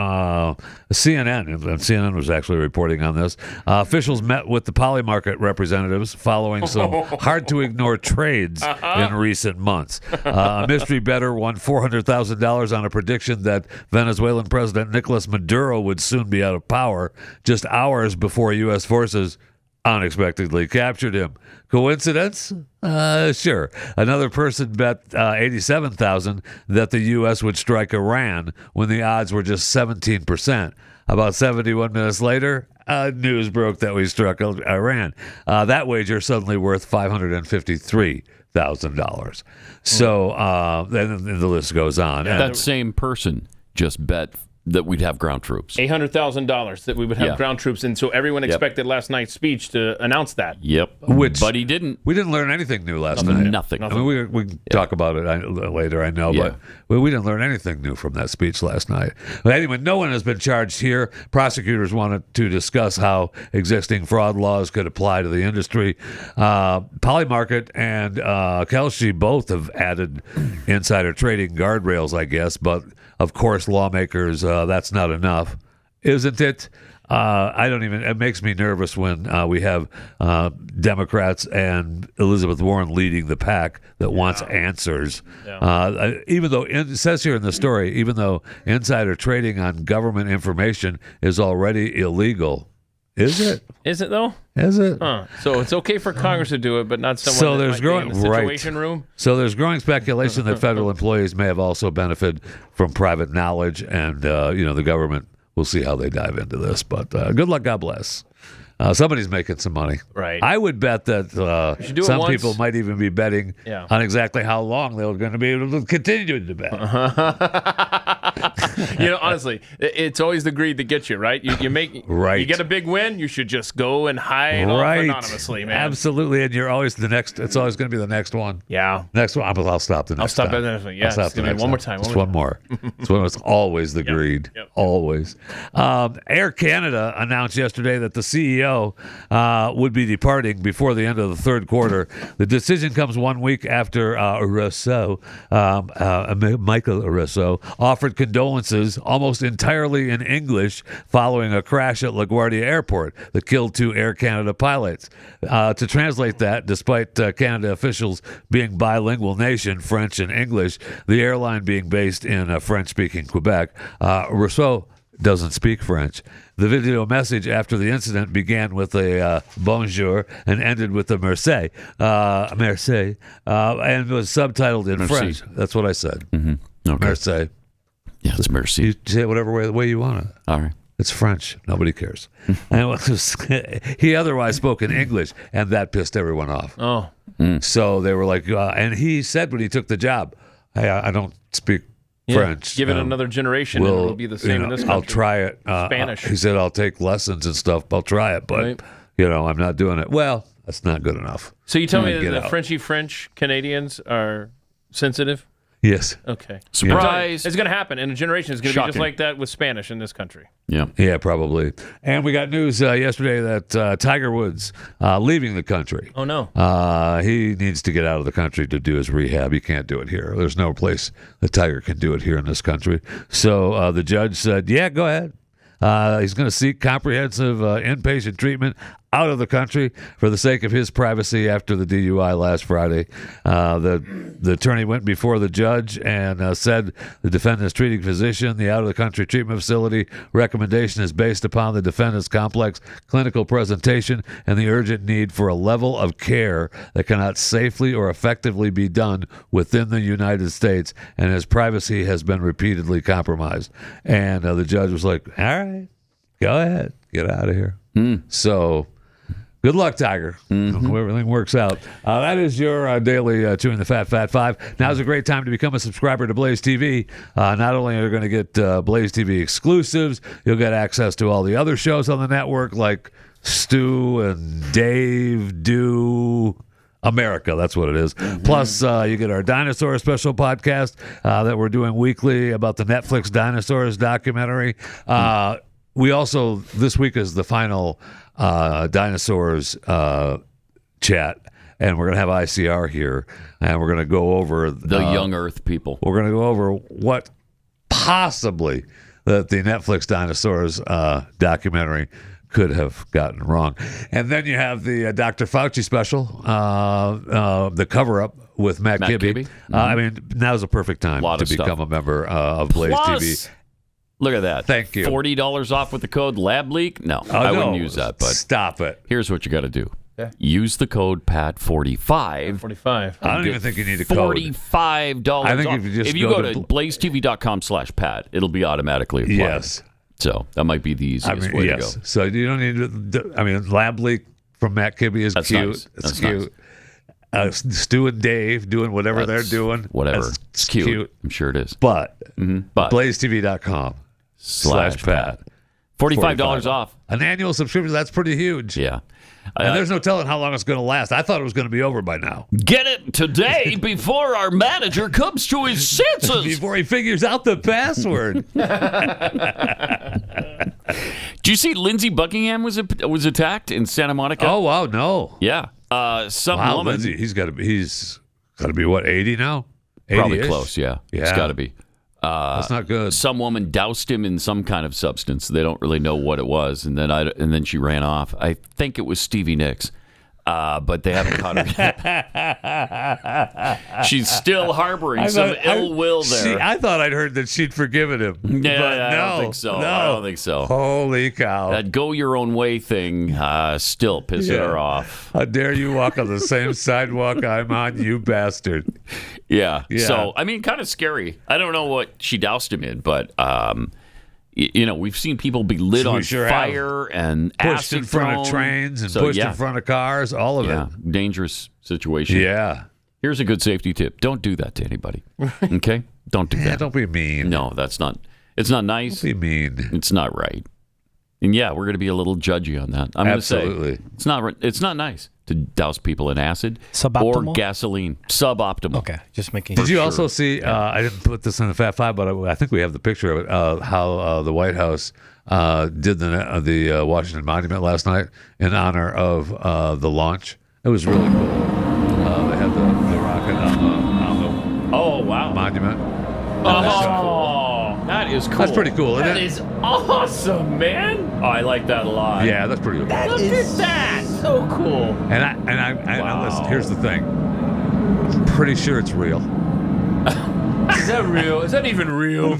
CNN, and CNN was actually reporting on this, officials met with the poly market representatives following some hard-to-ignore trades in recent months. A mystery bettor won $400,000 on a prediction that Venezuelan President Nicolas Maduro would soon be out of power, just hours before U.S. forces unexpectedly captured him. Coincidence? Sure. Another person bet $87,000 that the U.S. would strike Iran when the odds were just 17%. About 71 minutes later, news broke that we struck Iran. That wager suddenly worth $553,000. So then the list goes on. That same person just bet that we'd have ground troops. $800,000 that we would have ground troops, and so everyone expected last night's speech to announce that. Yep. But he didn't. We didn't learn anything new last night. Nothing. I mean, we can talk about it later, I know, but we didn't learn anything new from that speech last night. But anyway, no one has been charged here. Prosecutors wanted to discuss how existing fraud laws could apply to the industry. Polymarket and Kelce both have added insider trading guardrails, I guess, but of course, lawmakers, that's not enough, isn't it? It makes me nervous when we have Democrats and Elizabeth Warren leading the pack that wants answers. Even though, it says here in the story, even though insider trading on government information is already illegal. Is it? Is it, though? Is it? So it's okay for Congress to do it, but not someone so that there's might growing, be in the situation room? So there's growing speculation that federal employees may have also benefited from private knowledge, and, the government, we'll see how they dive into this. But good luck, God bless. Somebody's making some money. Right. I would bet that some people might even be betting on exactly how long they're going to be able to continue to bet. Honestly, it's always the greed that gets you, right? You get a big win, you should just go and hide off anonymously, man. Absolutely, and you're always the next. It's always going to be the next one. Yeah. Next one. I'll stop the next time. I'll stop at the next one. Yeah, it's going to be one more time. Just one more. It's always the greed. Yep. Always. Air Canada announced yesterday that the CEO would be departing before the end of the third quarter. The decision comes 1 week after Michael Rousseau offered condolences almost entirely in English following a crash at LaGuardia Airport that killed 2 Air Canada pilots. To translate that, despite Canada officials being bilingual nation, French and English, the airline being based in French-speaking Quebec, Rousseau doesn't speak French. The video message after the incident began with a bonjour and ended with a merci, and was subtitled in French. That's what I said. Mm-hmm. Okay. Merci. Yeah, it's merci. You say it whatever way you want it. All right. It's French. Nobody cares. And he otherwise spoke in English, and that pissed everyone off. Oh. So they were like, and he said when he took the job, hey, I don't speak French. Give it another generation, and it'll be the same in this country. I'll try it. Spanish. He said, I'll take lessons and stuff. I'll try it, but, I'm not doing it. Well, that's not good enough. So you tell me that the Frenchy French Canadians are sensitive? Yes. Okay. Surprise. It's going to happen. In a generation, it's going to be just like that with Spanish in this country. Yeah, probably. And we got news yesterday that Tiger Woods leaving the country. Oh, no. He needs to get out of the country to do his rehab. He can't do it here. There's no place that Tiger can do it here in this country. So the judge said, yeah, go ahead. He's going to seek comprehensive inpatient treatment out of the country for the sake of his privacy after the DUI last Friday. The attorney went before the judge and said the defendant's treating physician, the out-of-the-country treatment facility recommendation is based upon the defendant's complex clinical presentation and the urgent need for a level of care that cannot safely or effectively be done within the United States, and his privacy has been repeatedly compromised. And the judge was like, all right, go ahead, get out of here. So good luck, Tiger. Hope everything works out. That is your daily Chewing the Fat 5. Now's a great time to become a subscriber to Blaze TV. Not only are you going to get Blaze TV exclusives, you'll get access to all the other shows on the network like Stu and Dave Do America. That's what it is. Plus, you get our dinosaur special podcast that we're doing weekly about the Netflix Dinosaurs documentary. We also, this week is the final dinosaurs chat, and we're going to have ICR here, and we're going to go over the young Earth people. We're going to go over what possibly that the Netflix Dinosaurs documentary could have gotten wrong. And then you have the Dr. Fauci special, the cover-up with Matt Kibbe. I mean, now's a perfect time to become a member of Blaze TV. Look at that. Thank you. $40 off with the code LabLeak? No, I wouldn't use that. But stop it. Here's what you got to do. Use the code PAT45. 45. I don't even think you need a code. $45 I think off. if you go to blazetv.com/Pat, it'll be automatically applied. Yes. So that might be the easiest way to go. So you don't need to, LabLeak from Matt Kibbe is cute. Nice. It's cute. Nice. Stu and Dave doing whatever they're doing. Whatever. It's cute. I'm sure it is. But blazetv.com. /Pat. $45 off. An annual subscription, that's pretty huge. Yeah. And there's no telling how long it's going to last. I thought it was going to be over by now. Get it today before our manager comes to his senses. Before he figures out the password. Do you see Lindsey Buckingham was attacked in Santa Monica? Oh, wow, no. Yeah. Some woman. Lindsey, he's got to be, what, 80 now? 80-ish? Probably close, yeah. It's got to be. That's not good. Some woman doused him in some kind of substance. They don't really know what it was, and then she ran off. I think it was Stevie Nicks, but they haven't caught her yet. She's still harboring some ill will there. See, I thought I'd heard that she'd forgiven him. Yeah, I don't think so. No. I don't think so. Holy cow. That go your own way thing still pissing her off. How dare you walk on the same sidewalk I'm on, you bastard. Yeah. So, I mean, kind of scary. I don't know what she doused him in, but, we've seen people be lit on fire and pushed in front of trains and pushed in front of cars, all of it. Dangerous situation. Yeah. Here's a good safety tip. Don't do that to anybody. Okay? Don't do that. Don't be mean. No, it's not nice. Don't be mean. It's not right. And we're going to be a little judgy on that. I'm going to say it's not nice to douse people in acid or gasoline. Suboptimal. Okay, just making. Did you also see? I didn't put this in the Fat Five, but I think we have the picture of it. How the White House did the Washington Monument last night in honor of the launch. It was really cool. They had the rocket on the monument. That is cool. That's pretty cool, isn't it? That is awesome, man. Oh, I like that a lot. Yeah, that's pretty cool. Look at that. So cool. And I listen, here's the thing. I'm pretty sure it's real. Is that real? Is that even real?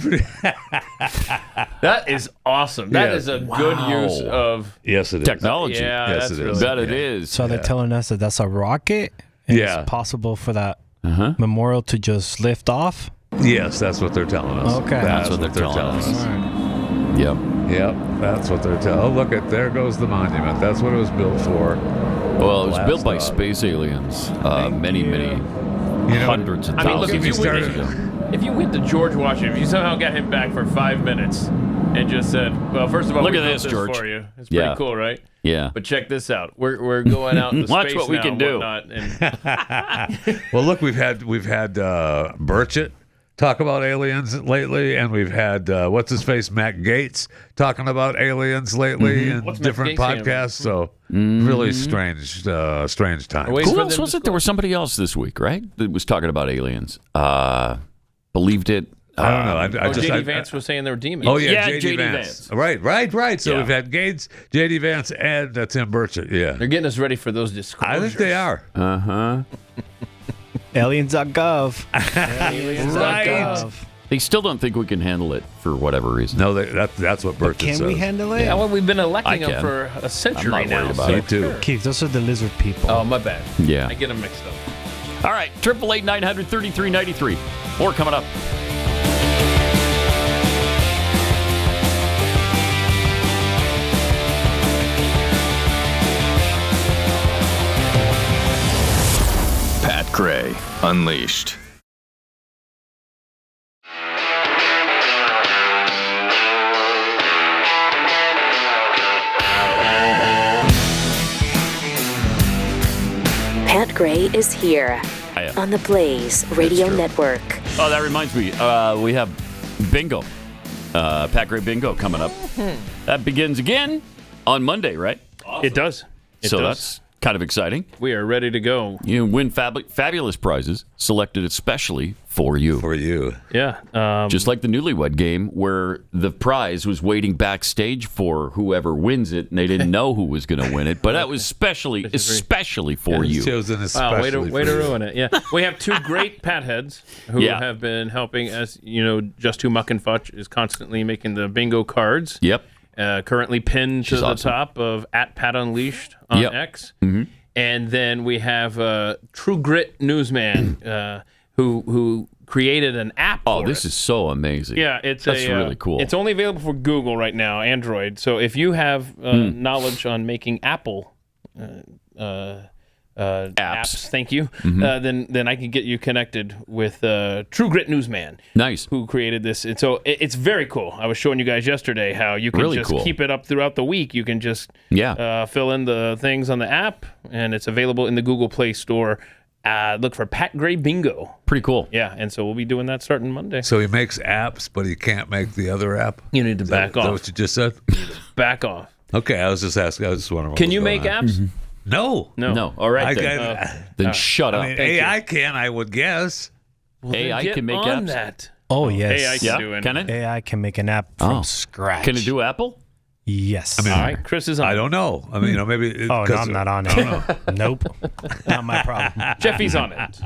That is awesome. That is a good use of technology. Yeah, yes, that's it is. really Bet it is. So they're telling us that that's a rocket? And it's possible for that memorial to just lift off? Yes, that's what they're telling us. Okay. That's what they're telling us. Right. Yep, that's what they're telling us. Oh, look, there goes the monument. That's what it was built for. Well, it was built by space aliens many hundreds of thousands of years ago. If you went to George Washington, if you somehow got him back for 5 minutes and just said, well, first of all, look we at built this, this George. for you. It's pretty cool, right? Yeah. But check this out. We're going out into Watch space what we now can and do. whatnot, and Well, look, we've had Burchett talk about aliens lately, and we've had what's his face, Matt Gaetz, talking about aliens lately in different podcasts. So really strange time. Who else was it? There was somebody else this week, right? That was talking about aliens. Believed it. I don't know. J.D. Vance was saying they were demons. Oh, yeah, J.D. Vance. Right. So we've had Gates, J.D. Vance, and Tim Burchett. Yeah. They're getting us ready for those disclosures. I think they are. Aliens.gov. Aliens.gov. They still don't think we can handle it for whatever reason. No, that's what Burchett says. Can we handle it? Yeah, well, we've been electing them for a century I'm not now. worried about it. too. Keith, those are the lizard people. Oh, my bad. Yeah. I get them mixed up. All right, 888-900-3393. More coming up. Pat Gray Unleashed. Pat Gray is here on the Blaze Radio Network. Oh, that reminds me. We have bingo. Pat Gray bingo coming up. That begins again on Monday, right? Awesome. It does. That's kind of exciting. We are ready to go. You win fabulous prizes selected especially for you. For you. Yeah. Just like the Newlywed Game, where the prize was waiting backstage for whoever wins it, and they didn't know who was going to win it. But that was especially for you. Chosen especially way to ruin it. Yeah. We have two great Pat heads who have been helping us. You know, Just Who Muck and Futch is constantly making the bingo cards. Yep. Currently pinned to the top of @PatUnleashed on X. Mm-hmm. And then we have True Grit Newsman who created an app for this is so amazing. Yeah, that's really cool. It's only available for Google right now, Android. So if you have knowledge on making Apple apps. Thank you. Then I can get you connected with True Grit Newsman. Nice. Who created this? And so it's very cool. I was showing you guys yesterday how you can just keep it up throughout the week. You can just fill in the things on the app, and it's available in the Google Play Store. Look for Pat Gray Bingo. Pretty cool. Yeah, and so we'll be doing that starting Monday. So he makes apps, but he can't make the other app? You need to back off. Is that what you just said? Back off. Okay, I was just asking. I was just wondering. Can you make apps? No. All right, then shut up. I mean, AI can, I would guess. Well, AI get can make on apps. That. Oh, yes. AI can do it. Can it? AI can make an app from scratch. Can it do Apple? Yes. I mean, all right, Chris is on. I don't know. I mean, maybe. Oh, no, I'm not on it. Nope. Not my problem. Jeffy's on it.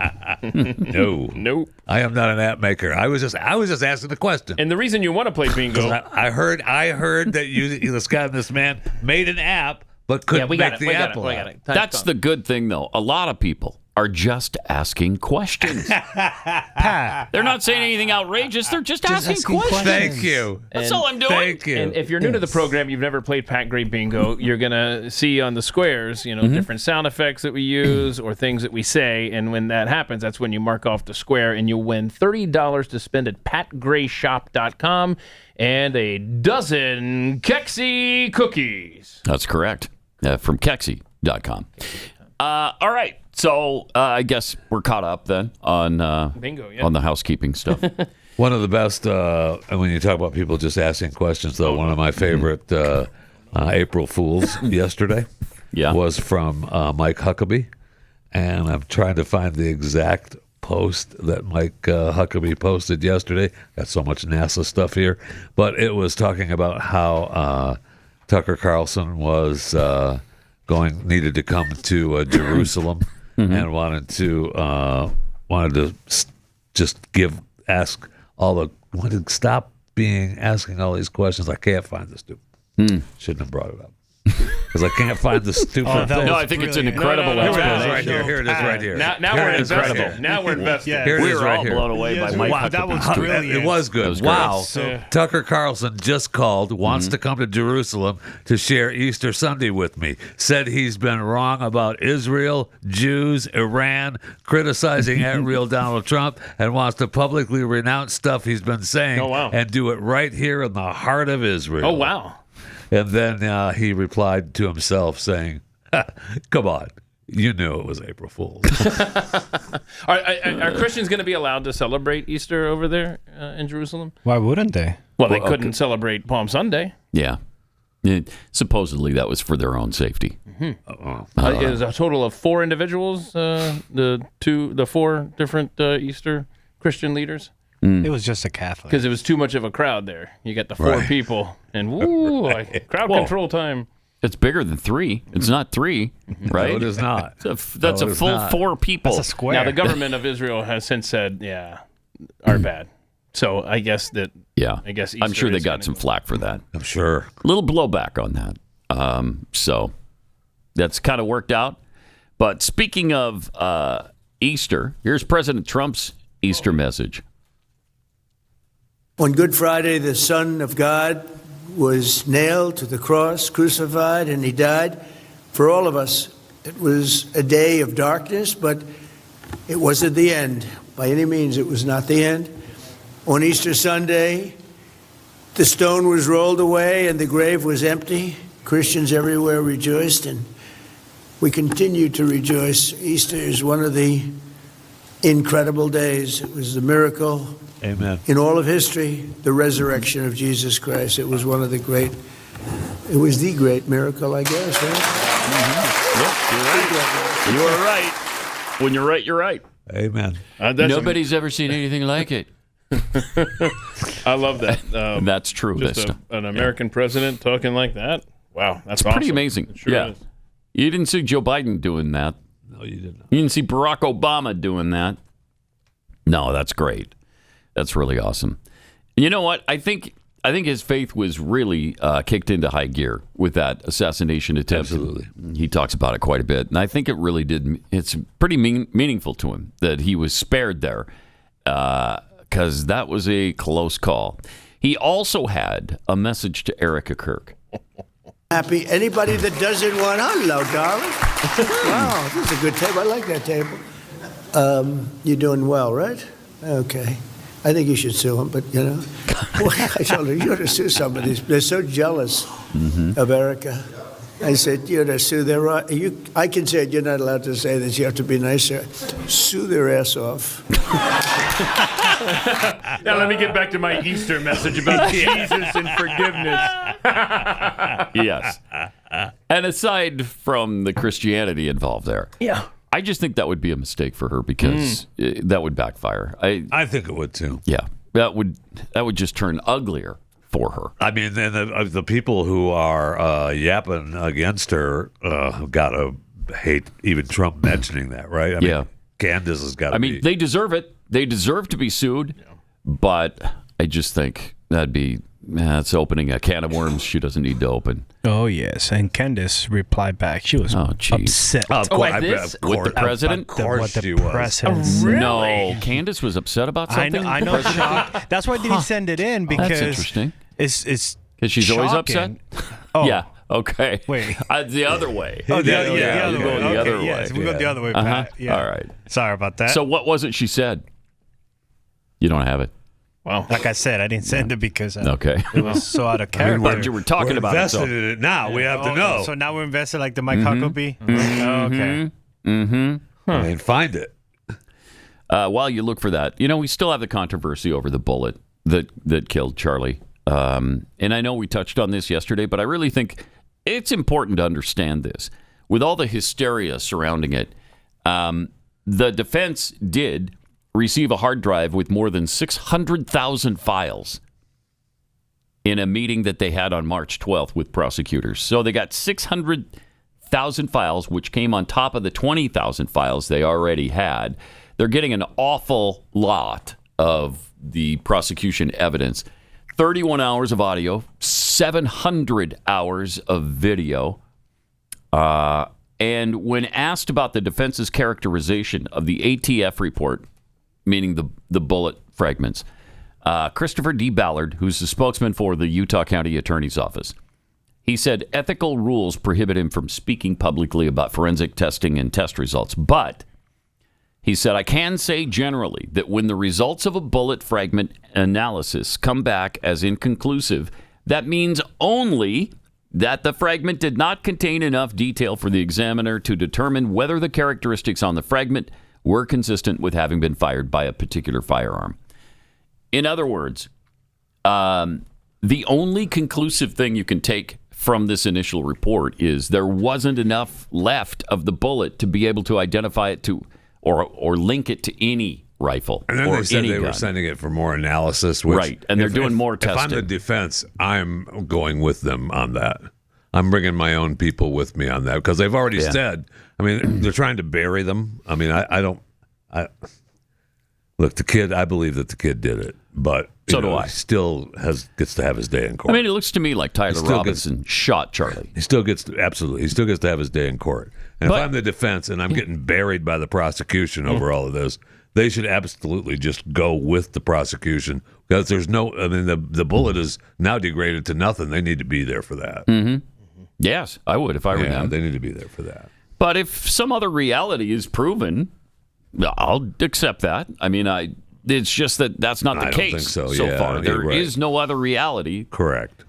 No. Nope. I am not an app maker. I was just asking the question. And the reason you want to play bingo, I heard that this guy, this man, made an app, but couldn't make the Apple app. That's the good thing, though. A lot of people are just asking questions. Pat. They're not saying anything outrageous. They're just asking questions. Thank you. That's all I'm doing. Thank you. and if you're new to the program, you've never played Pat Gray Bingo, you're gonna see on the squares, different sound effects that we use or things that we say, and when that happens, that's when you mark off the square, and you'll win $30 to spend at patgrayshop.com and a dozen Kexi cookies. That's correct. From Kexi.com. All right. So I guess we're caught up then on bingo, on the housekeeping stuff. One of the best, and when you talk about people just asking questions, though, one of my favorite April Fools yesterday was from Mike Huckabee. And I'm trying to find the exact post that Mike Huckabee posted yesterday. Got so much NASA stuff here. But it was talking about how Tucker Carlson was needed to come to Jerusalem and wanted to stop asking all these questions. I can't find the stupid. Shouldn't have brought it up. Because I can't find the stupid thing. No, I think it's an incredible explanation. Here it is right here. Now we're invested. Now we're invested. Yeah. Here it is We're right all here. blown away by Mike Huckabee. That was brilliant. It was good. Wow. Tucker Carlson just called, wants to come to Jerusalem to share Easter Sunday with me. Said he's been wrong about Israel, Jews, Iran, criticizing at real Donald Trump, and wants to publicly renounce stuff he's been saying and do it right here in the heart of Israel. Oh, wow. And then he replied to himself saying, come on, you knew it was April Fool's. Are Christians going to be allowed to celebrate Easter over there in Jerusalem? Why wouldn't they? Well, they couldn't celebrate Palm Sunday. Yeah. Supposedly that was for their own safety. It was a total of 4 individuals, the 4 different Easter Christian leaders. It was just a Catholic. Because it was too much of a crowd there. You got the 4 people, and crowd control time. It's bigger than 3. It's not 3, right? No, it is not. That's a full 4 people. That's a square. Now, the government of Israel has since said, are bad. So I guess that. Yeah. I guess Easter I'm sure they got some flack for that. I'm sure. A little blowback on that. So that's kind of worked out. But speaking of Easter, here's President Trump's Easter message. On Good Friday, the Son of God was nailed to the cross, crucified, and he died for all of us. It was a day of darkness, but it wasn't the end. By any means, it was not the end. On Easter Sunday, the stone was rolled away and the grave was empty. Christians everywhere rejoiced, and we continue to rejoice. Easter is one of the incredible days. It was the miracle. Amen. In all of history, the resurrection of Jesus Christ. It was the great miracle, I guess, right? Yep, you're right. You are right. When you're right, you're right. Amen. Nobody's ever seen anything like it. I love that. That's true. Just an American president talking like that. Wow, that's it's pretty amazing. It sure is. You didn't see Joe Biden doing that. No, you didn't. You didn't see Barack Obama doing that. No, that's great. That's really awesome. You know what? I think his faith was really kicked into high gear with that assassination attempt. Absolutely. He talks about it quite a bit. And I think it really did. It's pretty meaningful to him that he was spared there because that was a close call. He also had a message to Erika Kirk. happy. Anybody that doesn't want, hello, darling. Wow, this is a good table. I like that table. You're doing well, right? Okay. I think you should sue him, but, you know. Well, I told her, you ought to sue somebody. They're so jealous of Erika. I said, you ought to sue their... I can say you're not allowed to say this. You have to be nicer. Sue their ass off. Now let me get back to my Easter message about Jesus and forgiveness. Yes. And aside from the Christianity involved there, I just think that would be a mistake for her because that would backfire. I think it would too. Yeah, that would just turn uglier for her. I mean, and the people who are yapping against her gotta hate even Trump mentioning that, right? I mean, Candace has got to be. They deserve it. They deserve to be sued, but I just think that's opening a can of worms she doesn't need to open. Oh, yes. And Candace replied back. She was upset. With the president? Of course she was. Really? No, Candace was upset about something? I know. Shocked. That's why I didn't send it in because that's interesting. It's because she's always upset? Oh. Yeah. Okay. Wait. The other way. Oh, the other way. The other way. Yes, we go the other way, Pat. Yeah. All right. Sorry about that. So what was it she said? You don't have it. Wow. Like I said, I didn't send it because it was so out of character. But you were talking about invested in it now. We have to know. So now we're invested like the Mike Huckabee? Okay. I mean, find it. While you look for that, we still have the controversy over the bullet that killed Charlie. And I know we touched on this yesterday, but I really think it's important to understand this. With all the hysteria surrounding it, the defense did receive a hard drive with more than 600,000 files in a meeting that they had on March 12th with prosecutors. So they got 600,000 files, which came on top of the 20,000 files they already had. They're getting an awful lot of the prosecution evidence. 31 hours of audio, 700 hours of video. And when asked about the defense's characterization of the ATF report, meaning the bullet fragments, Christopher D. Ballard, who's the spokesman for the Utah County Attorney's Office, he said ethical rules prohibit him from speaking publicly about forensic testing and test results. But he said, I can say generally that when the results of a bullet fragment analysis come back as inconclusive, that means only that the fragment did not contain enough detail for the examiner to determine whether the characteristics on the fragment were consistent with having been fired by a particular firearm. In other words, the only conclusive thing you can take from this initial report is there wasn't enough left of the bullet to be able to identify it to or link it to any rifle and then or they said any they gun. were sending it for more analysis. Which, right, and they're doing more testing. If I'm the defense, I'm going with them on that. I'm bringing my own people with me on that because they've already said. I mean, they're trying to bury them. I mean, I don't. Look, the kid. I believe that the kid did it, but so do I. Still gets to have his day in court. I mean, it looks to me like Tyler Robinson shot Charlie. He still gets to have his day in court. And if I'm the defense and I'm getting buried by the prosecution over all of this, they should absolutely just go with the prosecution because there's no. I mean, the bullet is now degraded to nothing. They need to be there for that. Mm-hmm. Yes, I would if I were them. They need to be there for that. But if some other reality is proven, I'll accept that. I mean, it's just that's not the case don't think so far. There is no other reality. Correct.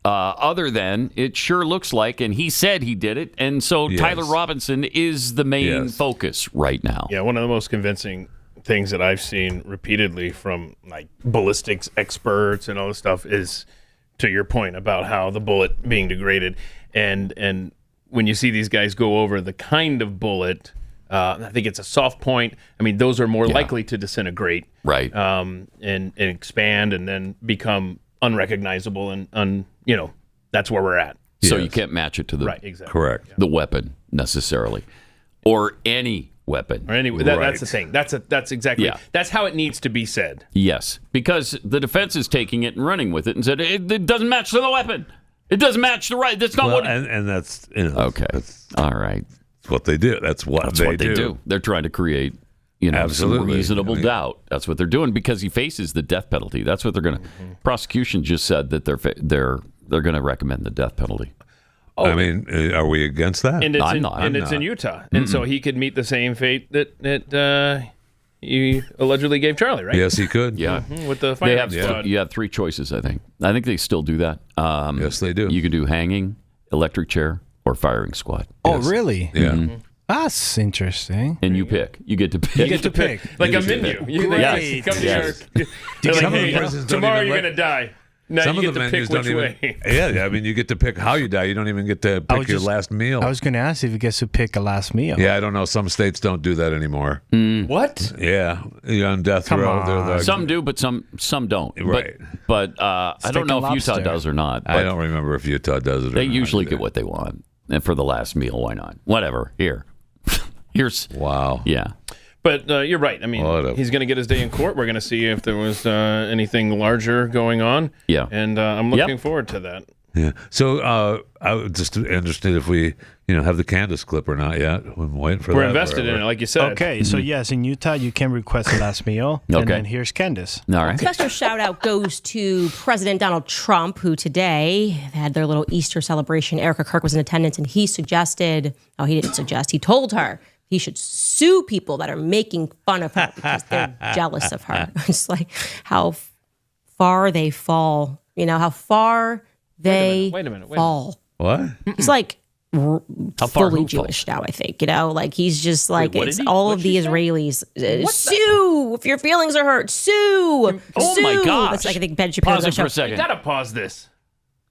Other than it sure looks like, and he said he did it, and so Tyler Robinson is the main focus right now. Yeah, one of the most convincing things that I've seen repeatedly from like ballistics experts and all this stuff is, to your point about how the bullet being degraded, and when you see these guys go over the kind of bullet, I think it's a soft point. I mean, those are more likely to disintegrate, right, and expand and then become unrecognizable, and that's where we're at. So you can't match it to the correct the weapon necessarily, or any weapon. Or any that's the thing. That's exactly that's how it needs to be said. Yes, because the defense is taking it and running with it and said it doesn't match to the weapon. It doesn't match the right. That's not what. And that's okay. All right. That's what they do. That's what they do. They're trying to create some reasonable doubt. That's what they're doing because he faces the death penalty. That's what they're going to. Prosecution just said that they're going to recommend the death penalty. I mean, are we against that? And it's in Utah. And so he could meet the same fate that you allegedly gave Charlie, right? Yes, he could. Yeah. With the firing squad. You have 3 choices, I think. I think they still do that. Yes, they do. You can do hanging, electric chair, or firing squad. Oh, really? Yeah. Mm-hmm. That's interesting. And you pick. You get to pick. You get to pick. Like a menu. Great. Come to Yes. tomorrow you're going to die. Now Some you of get the to pick menus don't which even. way. Yeah, I mean, you get to pick how you die. You don't even get to pick your last meal. I was going to ask if you get to pick a last meal. Yeah, I don't know. Some states don't do that anymore. What? Yeah, you're on death row. Some do, but some don't. Right. But I don't know if Utah does or not. I don't remember if Utah does it or They not usually either. get what they want. And for the last meal, why not? Whatever. Here's. Wow. Yeah. But you're right. I mean, he's going to get his day in court. We're going to see if there was anything larger going on. Yeah. And I'm looking forward to that. Yeah. So I was just interested if we, have the Candace clip or not yet. I'm waiting for that. We're invested in it, like you said. Okay. So, yes, in Utah, you can request a last meal. And then here's Candace. All right. Special shout out goes to President Donald Trump, who today had their little Easter celebration. Erika Kirk was in attendance, and he told her he should sue people that are making fun of her because they're jealous of her. It's like how far they fall, how far they fall. What? He's like How far fully who Jewish now, I think. Like he's just like, what it's did he- all what'd of the she say? Israelis. Sue if your feelings are hurt. Sue. Oh Sue. my gosh. That's like, I think Ben Shapiro. Pause it for a You second. got to pause this.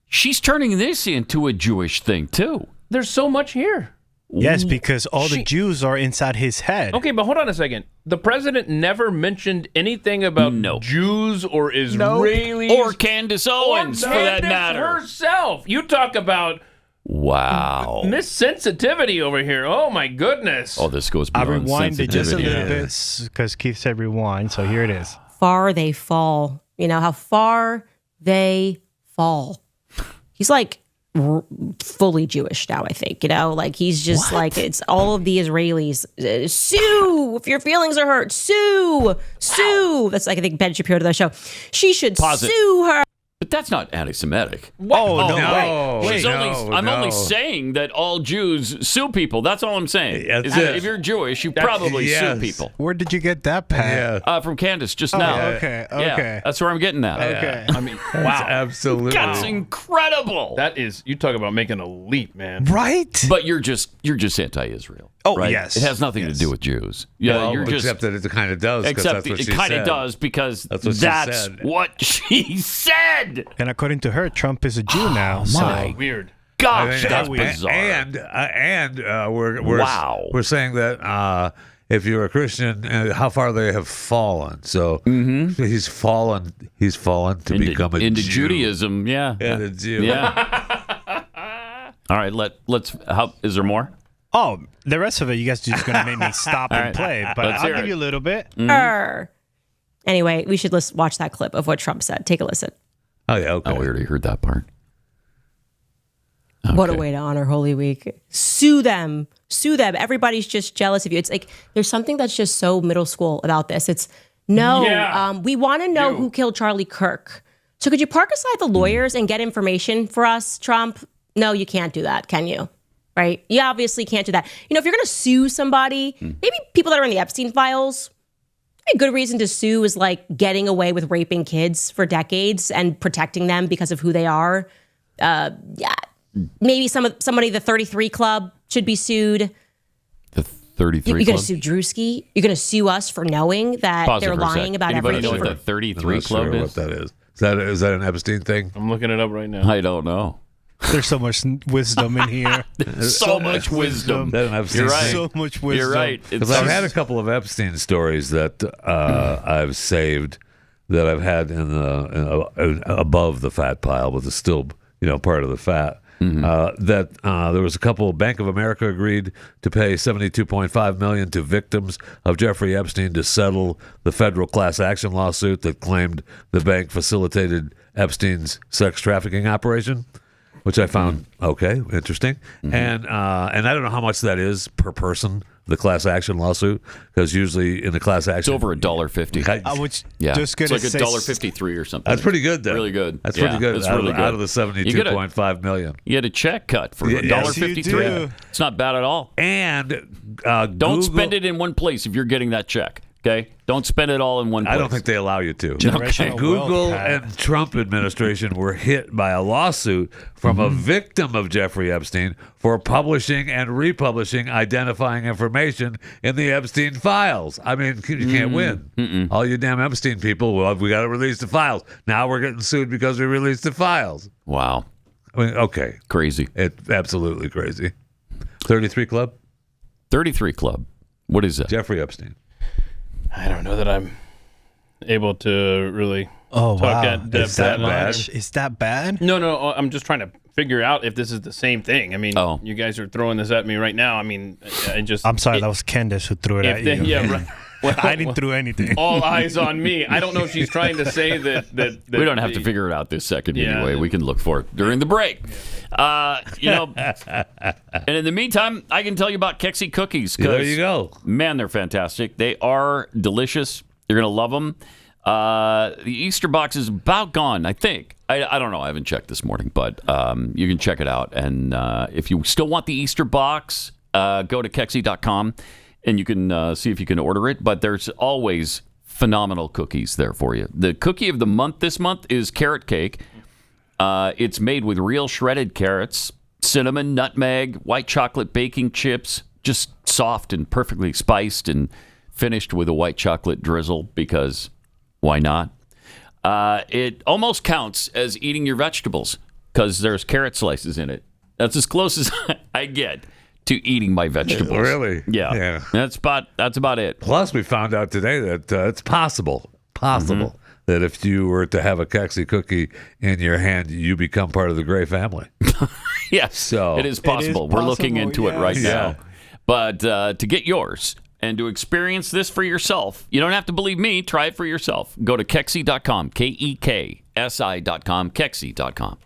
She's turning this into a Jewish thing, too. There's so much here. Yes, because all the Jews are inside his head. Okay, but hold on a second. The president never mentioned anything about Jews or Israelis. Or Candace Owens, for that matter. Herself. You talk about Wow. missensitivity over here. Oh, my goodness. Oh, this goes I beyond rewinded just a sensitivity. little bit because Keith said rewind, so here it is. Far they fall. How far they fall. He's like fully Jewish now, I think. Like he's just like, it's all of the Israelis. Sue if your feelings are hurt. Sue. That's like, I think Ben Shapiro to the show. She should sue her. But that's not anti-Semitic. Oh, no. Wait. I'm only saying that all Jews sue people. That's all I'm saying. If you're Jewish, you probably sue people. Where did you get that, Pat? From Candace just now. Okay. Yeah, that's where I'm getting at. Okay. I mean, wow. Absolutely. That's incredible. That is, you talk about making a leap, man. Right? But you're just anti-Israel. Oh, right? yes. It has nothing to do with Jews. Yeah, Well, you're just except that it kind of does. Except that's what it she kind of said. does because That's what she said. what she said. And according to her, Trump is a Jew now. My weird. gosh, that's bizarre. And we're saying that if you're a Christian, how far they have fallen. So he's fallen to become a into Jew. Judaism. Yeah, And a Jew. Yeah. All right, let's. How is there more? Oh, the rest of it, you guys are just going to make me stop and play. But Let's I'll hear give it. you a little bit. Anyway, we should watch that clip of what Trump said. Take a listen. Oh yeah, okay. Oh, we already heard that part. What a way to honor Holy Week. Sue them. Everybody's just jealous of you. It's like there's something that's just so middle school about this. It's we want to know who killed Charlie Kirk. So could you park aside the lawyers and get information for us, Trump? No, you can't do that, can you? Right? You obviously can't do that. If you're going to sue somebody, maybe people that are in the Epstein files, a good reason to sue is like getting away with raping kids for decades and protecting them because of who they are. Maybe somebody, the 33 Club should be sued. The 33 You're Club? going to sue Drewski? You're going to sue us for knowing that Pause they're it for a sec. lying about Anybody everything? know what the 33 I'm not Club sure is? what that is. Is that an Epstein thing? I'm looking it up right now. I don't know. There's so much wisdom in here. So much wisdom. That an Epstein You're right. So much wisdom. You're right. Because I've had a couple of Epstein stories that I've saved that I've had in the above the fat pile, but it's still part of the fat. There was a couple. Bank of America agreed to pay $72.5 million to victims of Jeffrey Epstein to settle the federal class action lawsuit that claimed the bank facilitated Epstein's sex trafficking operation, which I found interesting. And I don't know how much that is per person, the class action lawsuit, because usually in the class action, It's over $1.50. I was Yeah, just going it's to like say $1.53 or something. that's pretty good. Then Really good. That's Yeah, pretty good. it's Out, really of, good. out of the $72.5 million. You had a check cut for Yes, you $1.53. do. It's not bad at all. And don't Google, spend it in one place if you're getting that check. Okay, don't spend it all in one place. I don't think they allow you to. Generational Google wealth, Pat. and Trump administration were hit by a lawsuit from a victim of Jeffrey Epstein for publishing and republishing identifying information in the Epstein files. I mean, you can't win. All you damn Epstein people, well, we got to release the files. Now we're getting sued because we released the files. Wow. I mean, okay. Crazy. It's absolutely crazy. 33 Club? 33 Club. What is that? Jeffrey Epstein. I don't know that I'm able to really Oh, talk wow. that depth Is that that long. bad? Is that bad? No. I'm just trying to figure out if this is the same thing. I mean, you guys are throwing this at me right now. I mean, I'm sorry, that was Candace who threw it at you. Yeah, right. Well, I didn't throw anything. All eyes on me. I don't know if she's trying to say that we don't have to figure it out this second anyway. We can look for it during the break. And in the meantime, I can tell you about Kexi cookies. There you go. Man, they're fantastic. They are delicious. You're going to love them. The Easter box is about gone, I think. I don't know. I haven't checked this morning, but you can check it out. And if you still want the Easter box, go to Kexi.com. And you can see if you can order it. But there's always phenomenal cookies there for you. The cookie of the month this month is carrot cake. It's made with real shredded carrots, cinnamon, nutmeg, white chocolate baking chips, just soft and perfectly spiced and finished with a white chocolate drizzle because why not? It almost counts as eating your vegetables because there's carrot slices in it. That's as close as I get to eating my vegetables. Really? Yeah. That's about it. Plus, we found out today that it's possible that if you were to have a Kexi cookie in your hand, you become part of the Gray family. Yes, so it is possible. We're looking into it right now. But to get yours and to experience this for yourself, you don't have to believe me. Try it for yourself. Go to Kexi.com, KEKSI.com, Kexi.com.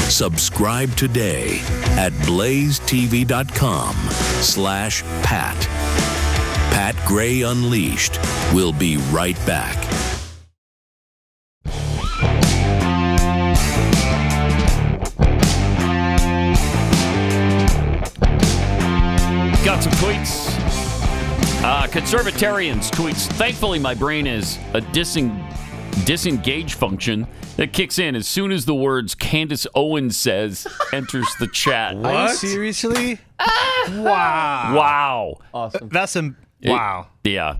Subscribe today at blazetv.com/Pat. Pat Gray Unleashed. We'll be right back. Got some tweets. Conservatarians tweets. Thankfully, my brain is a disengage function that kicks in as soon as the words Candace Owens says enters the chat. What? Are you seriously? Wow. Awesome. That's wow. Yeah.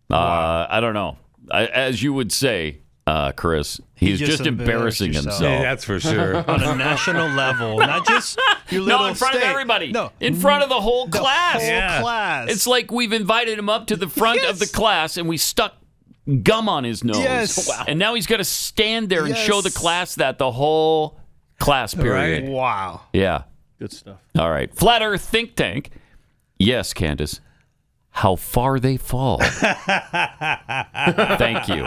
I don't know. As you would say, Chris, he's just embarrassing himself. Yeah, that's for sure. On a national level, not just your little in front state. of everybody. No, in front of the whole class. Whole class. It's like we've invited him up to the front of the class and we stuck gum on his nose. Yes. Wow. And now he's got to stand there and show the class that the whole class period. Right. Wow. Yeah. Good stuff. All right. Flat Earth Think Tank. Yes, Candace. How far they fall. Thank you.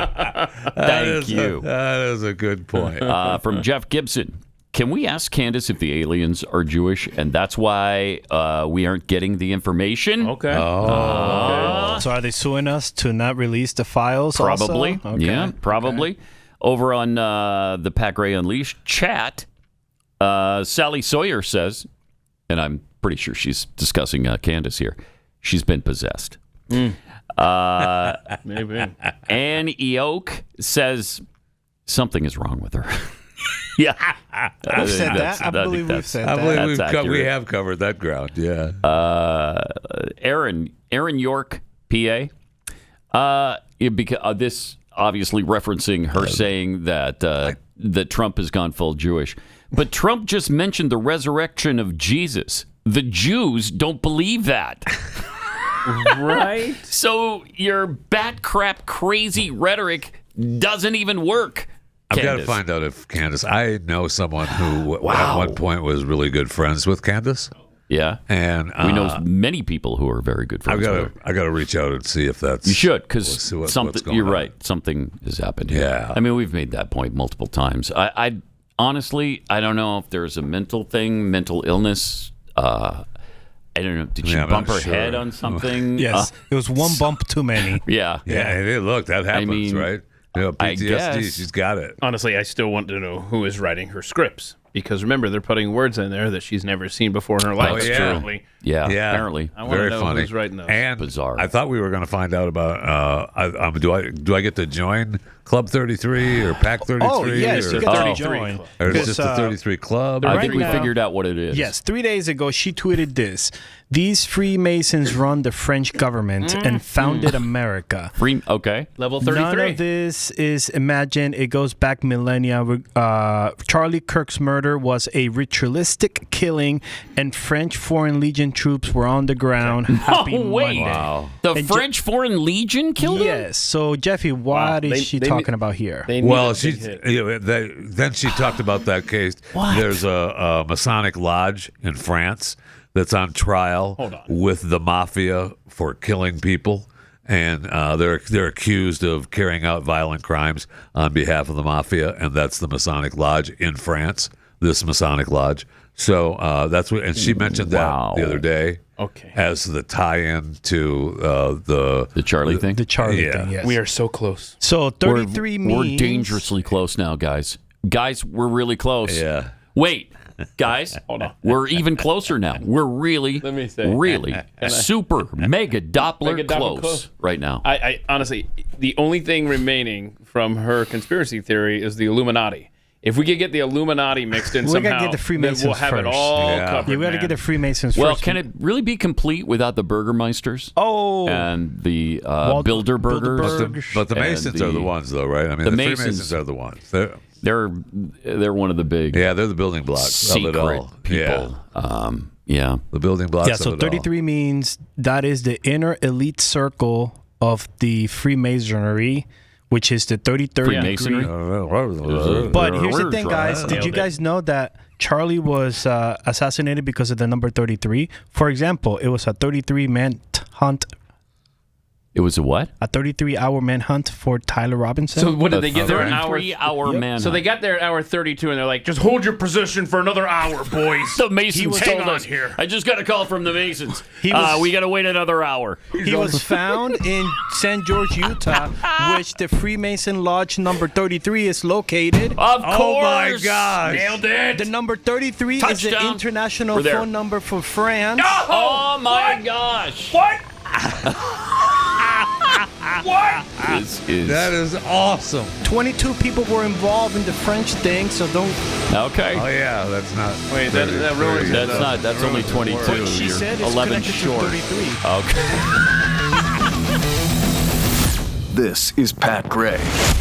Thank you. That is a good point. From Jeff Gibson. Can we ask Candace if the aliens are Jewish and that's why we aren't getting the information? Okay. So are they suing us to not release the files? Probably. Also? Okay. Yeah, probably. Okay. Over on the Pat Gray Unleashed chat, Sally Sawyer says, and I'm pretty sure she's discussing Candace here, she's been possessed. Maybe. Ann Eoke says something is wrong with her. Yeah. We've said that. I believe we've said that. I believe we have covered that ground, yeah. Aaron York, PA. Because this obviously referencing her saying that that Trump has gone full Jewish. But Trump just mentioned the resurrection of Jesus. The Jews don't believe that. Right? So your bat crap crazy rhetoric doesn't even work. I've got to find out if Candace. I know someone who at one point was really good friends with Candace. Yeah, and we know many people who are very good friends. I got to reach out and see if that's. You should, because something. You're on. right. Something has happened here. Yeah. I mean, we've made that point multiple times. I honestly, I don't know if there's a mental thing, mental illness. I don't know. Did she bump her head on something? Yes. It was one bump too many. Yeah. Yeah. Hey, look, that happens, right? PTSD, I guess. she's got it. Honestly, I still want to know who is writing her scripts. Because remember, they're putting words in there that she's never seen before in her life. That's true. Yeah, apparently. I want to know who's writing those. And bizarre. I thought we were going to find out about. Do I get to join Club 33 or Pack 33? Oh yes, or, you get to join. Or is it just the 33 Club? I think we figured out what it is. Yes, 3 days ago she tweeted this: "These Freemasons run the French government and founded America." Level 33. None of this is imagined. It goes back millennia. Charlie Kirk's murder was a ritualistic killing, and French Foreign Legion troops were on the ground. Happy Monday. Wow. The French Foreign Legion killed him? Yes. So, Jeffy, what is she talking about here? Well, then she talked about that case. There's a Masonic lodge in France that's on trial with the mafia for killing people. And they're accused of carrying out violent crimes on behalf of the mafia, and that's the Masonic Lodge in France. This Masonic Lodge. So that's what, and she mentioned that the other day. Okay. As the tie-in to the Charlie thing. The Charlie thing. Yes. We are so close. So 33 means we're dangerously close now, guys. Guys, we're really close. Yeah. Wait. Guys, hold on. We're even closer now. We're really, super mega Doppler close right now. I honestly, the only thing remaining from her conspiracy theory is the Illuminati. If we could get the Illuminati mixed in somehow, gotta get the Freemasons we'll have first. it all covered. Yeah, we got to get the Freemasons well, first. can it really be complete without the Burgermeisters? Oh, and the Bilderbergers. But the Masons are the ones, though, right? I mean, the Freemasons are the ones. They're one of the big they're the building blocks of it all. People. Yeah. The building blocks. Yeah, so of it 33 means that is the inner elite circle of the Freemasonry, which is the 33rd Freemasonry. degree. But here's the thing, guys. Did you guys know that Charlie was assassinated because of the number 33? For example, it was a 33 manhunt. It was a what? A 33-hour manhunt for Tyler Robinson. So what did they get there? An hour? 3-hour manhunt. So they got there at hour 32, and they're like, "Just hold your position for another hour, boys." The Masons told us here. I just got a call from the Masons. We got to wait another hour. He was found in St. George, Utah, which the Freemason Lodge number 33 is located. Of course. Oh my gosh. Nailed it. The number 33 is the international phone number for France. Oh my gosh. What? What? That is awesome. 22 people were involved in the French thing, so don't. Okay. Oh yeah, that's not. Wait, that ruins it. That's not. That's only 22. But she You're said it's 11 connected short. to 33. Okay. This is Pat Gray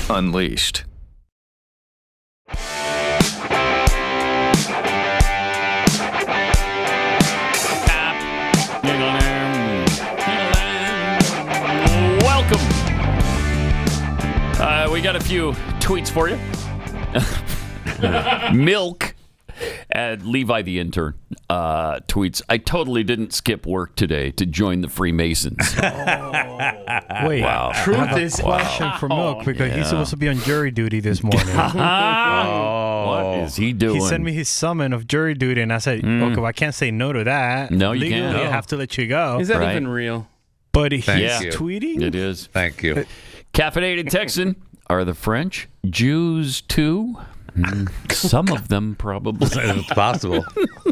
Unleashed. Welcome. We got a few tweets for you. Milk at Levi the intern tweets, "I totally didn't skip work today to join the Freemasons." Wait, wow. Truth is question for Milk because he's supposed to be on jury duty this morning. What is he doing? He sent me his summon of jury duty, and I said, "Okay, well, I can't say no to that. No, you Legally, can't. I have to let you go." Is that even real? But he's you. tweeting. It is. Thank you. Caffeinated Texan, are the French Jews too? Some of them probably. It's possible.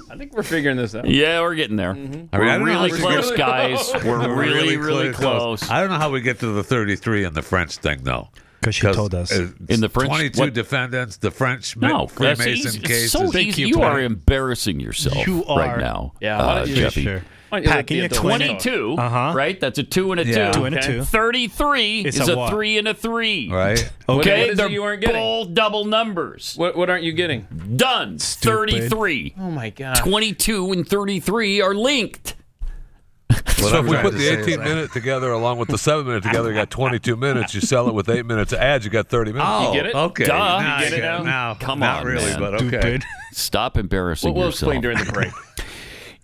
I think we're figuring this out. Yeah, we're getting there. We're really close, guys. We're really close. I don't know how we get to the 33 in the French thing, though. Because she told us. In the French, 22 defendants, the French Freemason cases. So easy. You are embarrassing yourself right now. Yeah, why don't you Jeffy. sure. Packing it 22, right? That's a 2 and a 2. Yeah. 2 and a 2. 33 It's is a a what? 3 and a 3. Right. Okay, What is it they're you aren't getting? both double numbers. What aren't you getting? Done. Stupid. 33. Oh my god. 22 and 33 are linked. So if we put the 18-minute together along with the 7-minute together, you got 22 minutes. You sell it with 8 minutes of ads, you got 30 minutes. Oh, You get it? okay. Duh. Now, You get it now? now, Come not on, really, man. but okay. Stupid. Stop embarrassing We'll yourself. explain during the break.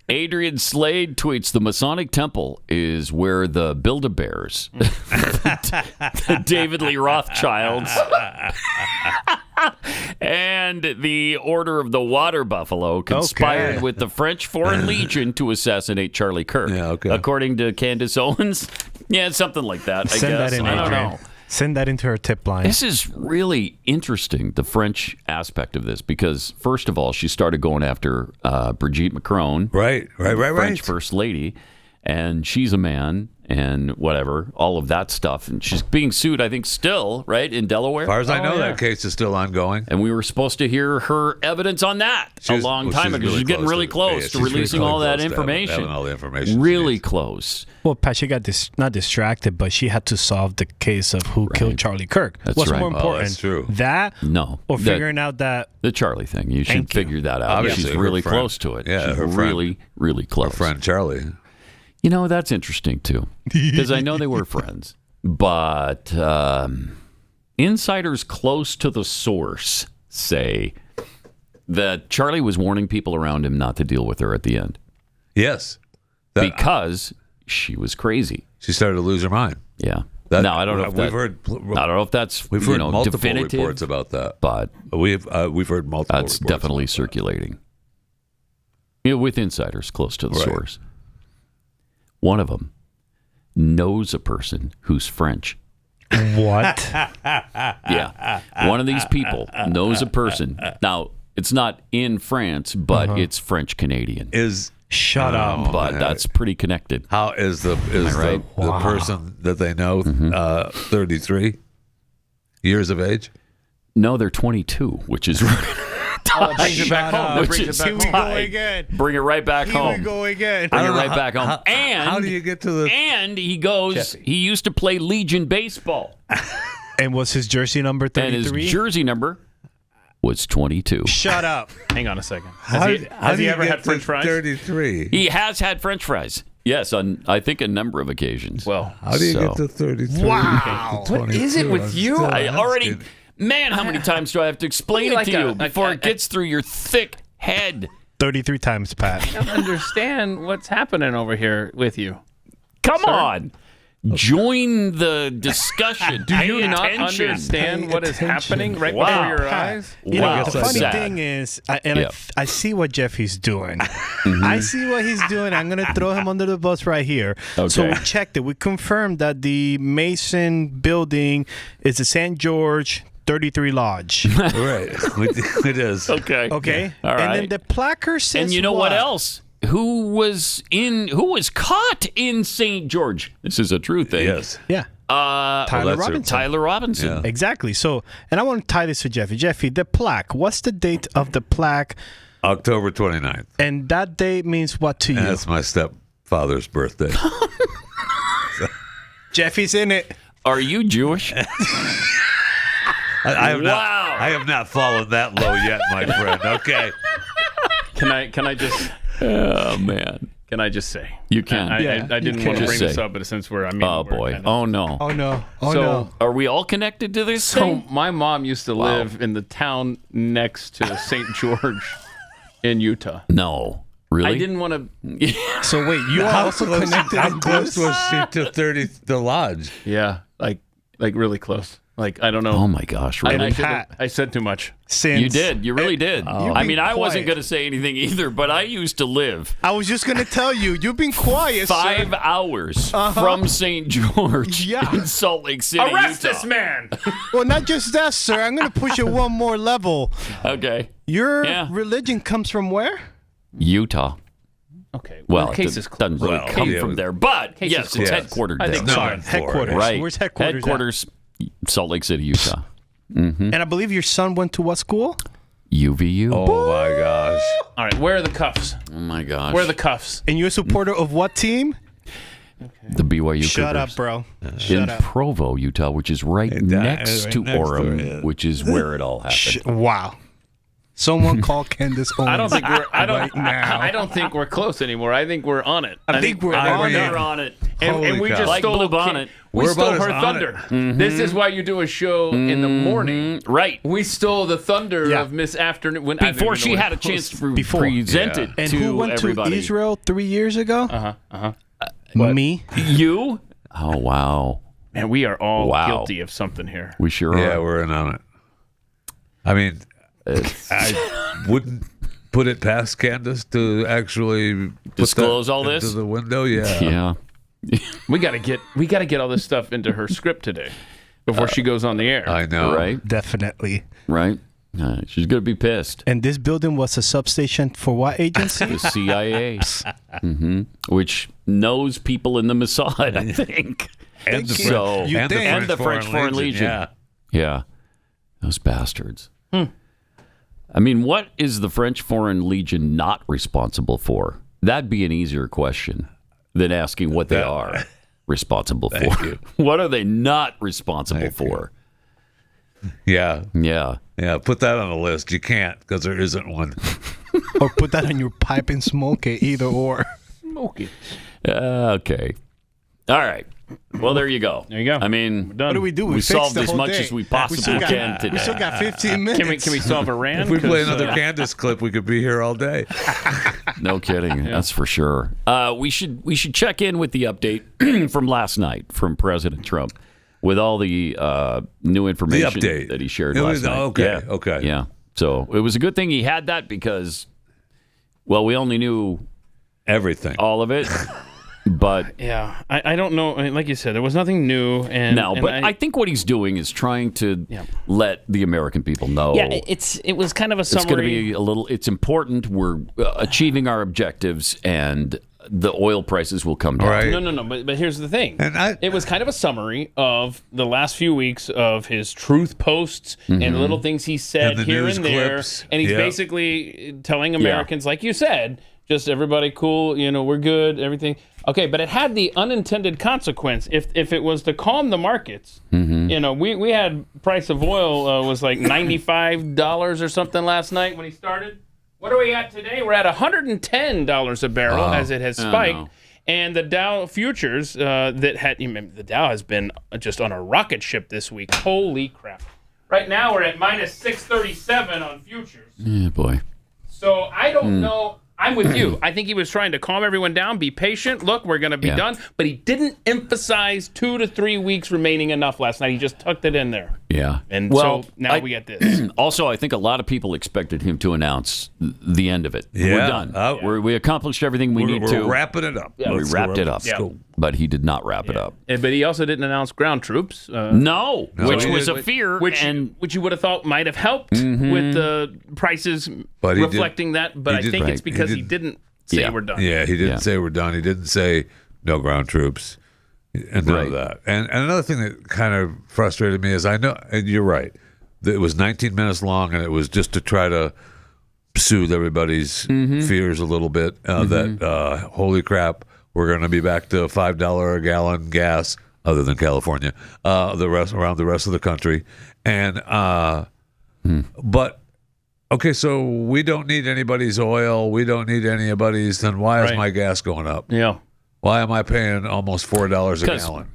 Adrian Slade tweets, "The Masonic Temple is where the Build-A-Bears, the David Lee Rothschilds, and And the Order of the Water Buffalo conspired with the French Foreign Legion to assassinate Charlie Kirk. Yeah, okay. According to Candace Owens. Yeah, something like that, I guess. That in, I don't Adrian. know. Send that into her tip line. This is really interesting, the French aspect of this, because first of all, she started going after Brigitte Macron, right, French First Lady, and she's a man, and whatever, all of that stuff, and she's being sued, I think, still, right, in Delaware. As far as I know, that case is still ongoing. And we were supposed to hear her evidence on that a long time ago. She's getting really close to releasing all that information. Having all the information. Really close. Well, Pat, she got not distracted, but she had to solve the case of who killed Charlie Kirk. That's What's right. more important, that's true. that or figuring out that the Charlie thing? You should figure that out. Obviously, she's really her friend. close to it. Yeah, she's her really, really close. Her friend Charlie. You know, that's interesting, too, because I know they were friends. But insiders close to the source say that Charlie was warning people around him not to deal with her at the end. Yes. Because she was crazy. She started to lose her mind. Yeah. Now, I don't know if we've heard. I don't know if that's we've heard multiple definitive reports about that, but we've heard multiple. That's definitely circulating. With insiders close to the source. One of them knows a person who's French. What? Yeah. One of these people knows a person. Now, it's not in France, but it's French Canadian. Shut up. But that's pretty connected. How is the person that they know 33 years of age? No, they're 22, which is brings it back home. Here we go again. Bring it right back home. Here we go again. Bring it right back home. How do you get to the? And he goes. Jesse. He used to play Legion baseball. And was his jersey number 33? And his jersey number was 22. Shut up. Hang on a second. Has he ever had French fries? 33. He has had French fries. Yes, on I think a number of occasions. Well, how do you get to 33? Wow. What is it with you? I already. Man, how many times do I have to explain it to you before it gets through your thick head? 33 times, Pat. I don't understand what's happening over here with you. Come on. Join the discussion. Do you not understand what is happening right before your eyes? You know, the funny thing is, I see what Jeffy's doing. I see what he's doing. I'm going to throw him under the bus right here. Okay. So we checked it. We confirmed that the Mason building is the St. George 33 Lodge. Right. It is. Okay. Okay. All right. And then the placard says and you know what else? Who was caught in St. George? This is a true thing. Yes. Yeah. Tyler Robinson. Tyler Robinson. Yeah. Exactly. So, and I want to tie this to Jeffy. Jeffy, the plaque. What's the date of the plaque? October 29th. And that date means what to you? And that's my stepfather's birthday. Jeffy's in it. Are you Jewish? I have not fallen that low yet, my friend. Okay. Can I just? Oh man. Can I just say? You can. I didn't want to bring this up, but since we're oh boy. Oh no. Oh no. Oh so, no. Are we all connected to this thing? So my mom used to live in the town next to St. George in Utah. No. Really? I didn't want to. So wait, you are also connected. How close was she to the lodge? Yeah, like really close. Like I don't know. Oh my gosh! Really? I said too much. You did. You really did. I mean, I wasn't going to say anything either, but I used to live. I was just going to tell you. You've been quiet. 5 hours from St. George in Salt Lake City, Arrest Utah. this man. Well, not just that, sir. I'm going to push it one more level. Okay. Your religion comes from where? Utah. Okay. Well, the case it is doesn't really come from there, but yes, it's headquartered there. I think headquarters. Right. Where's headquarters? Headquarters, Salt Lake City, Utah. Mm-hmm. And I believe your son went to what school? UVU. Oh my gosh! All right, where are the cuffs? Oh my gosh! Where are the cuffs? And you're a supporter of what team? The BYU. Shut Cougars. up, bro. In Provo, Utah, which is right next to Orem, which is where it all happened. Wow. Someone call Candace Owens. I don't think we're. now. I don't think we're close anymore. I think we're on it. I think we're on it. And we just stole Blue Bonnet. We stole her thunder. Mm-hmm. This is why you do a show in the morning. Right. We stole the thunder of Miss Afternoon. Before she had a chance to present it and to who went everybody. to Israel 3 years ago? Me. You? Oh, wow. Man, we are all guilty of something here. We sure are. Yeah, we're in on it. I mean, I wouldn't put it past Candace to actually disclose all this into the window. Yeah. we gotta get all this stuff into her script today before she goes on the air. I know, right? Definitely. Right. She's gonna be pissed. And this building was a substation for what agency? The CIA, which knows people in the Mossad, I think, and the French Foreign Legion. Yeah, those bastards. I mean, what is the French Foreign Legion not responsible for? That'd be an easier question than asking what they are responsible for. What are they not responsible for? Yeah. Put that on the list. You can't because there isn't one. Or put that on your pipe and smoke it. Either or. Smoke it. Okay. All right. Well, there you go. There you go. I mean, we're done. What do we do? We solved as much as we possibly can today. We still got 15 minutes. Can we solve Iran? If we play another Candace clip, we could be here all day. No kidding. That's for sure. We should check in with the update from last night from President Trump with all the new information that he shared last night. Okay. Yeah. So it was a good thing he had that because, well, we only knew everything, all of it. But I don't know. I mean, like you said, there was nothing new. But I think what he's doing is trying to let the American people know. Yeah, it was kind of a summary. It's going to be a little. It's important. We're achieving our objectives, and the oil prices will come down. Right. No. But here's the thing. It was kind of a summary of the last few weeks of his truth posts and the little things he said here and there, and he's basically telling Americans, like you said, just everybody cool. We're good. Everything. Okay, but it had the unintended consequence. If it was to calm the markets, we had price of oil was like $95 or something last night when he started. What are we at today? We're at $110 a barrel as it has spiked. And the Dow futures the Dow has been just on a rocket ship this week. Holy crap. Right now we're at minus 637 on futures. Yeah, boy. So I don't know. I'm with you. I think he was trying to calm everyone down, be patient. Look, we're going to be done. But he didn't emphasize 2 to 3 weeks remaining enough last night. He just tucked it in there. Yeah. And so now we get this. Also, I think a lot of people expected him to announce the end of it. Yeah. We're done. We accomplished everything we need to. We're wrapping it up. Yeah, we wrapped it up. Yeah. But he did not wrap it up. But he also didn't announce ground troops. No, which was a fear. Which you would have thought might have helped with the prices reflecting that. But I think it's because he didn't say we're done. Yeah, he didn't say we're done. He didn't say no ground troops and none of that. And another thing that kind of frustrated me is I know, and you're right, that it was 19 minutes long and it was just to try to soothe everybody's fears a little bit that, holy crap, we're going to be back to $5 a gallon gas, other than California, around the rest of the country. And, but, okay, so we don't need anybody's oil. We don't need anybody's. Then why is my gas going up? Yeah. Why am I paying almost $4 a gallon?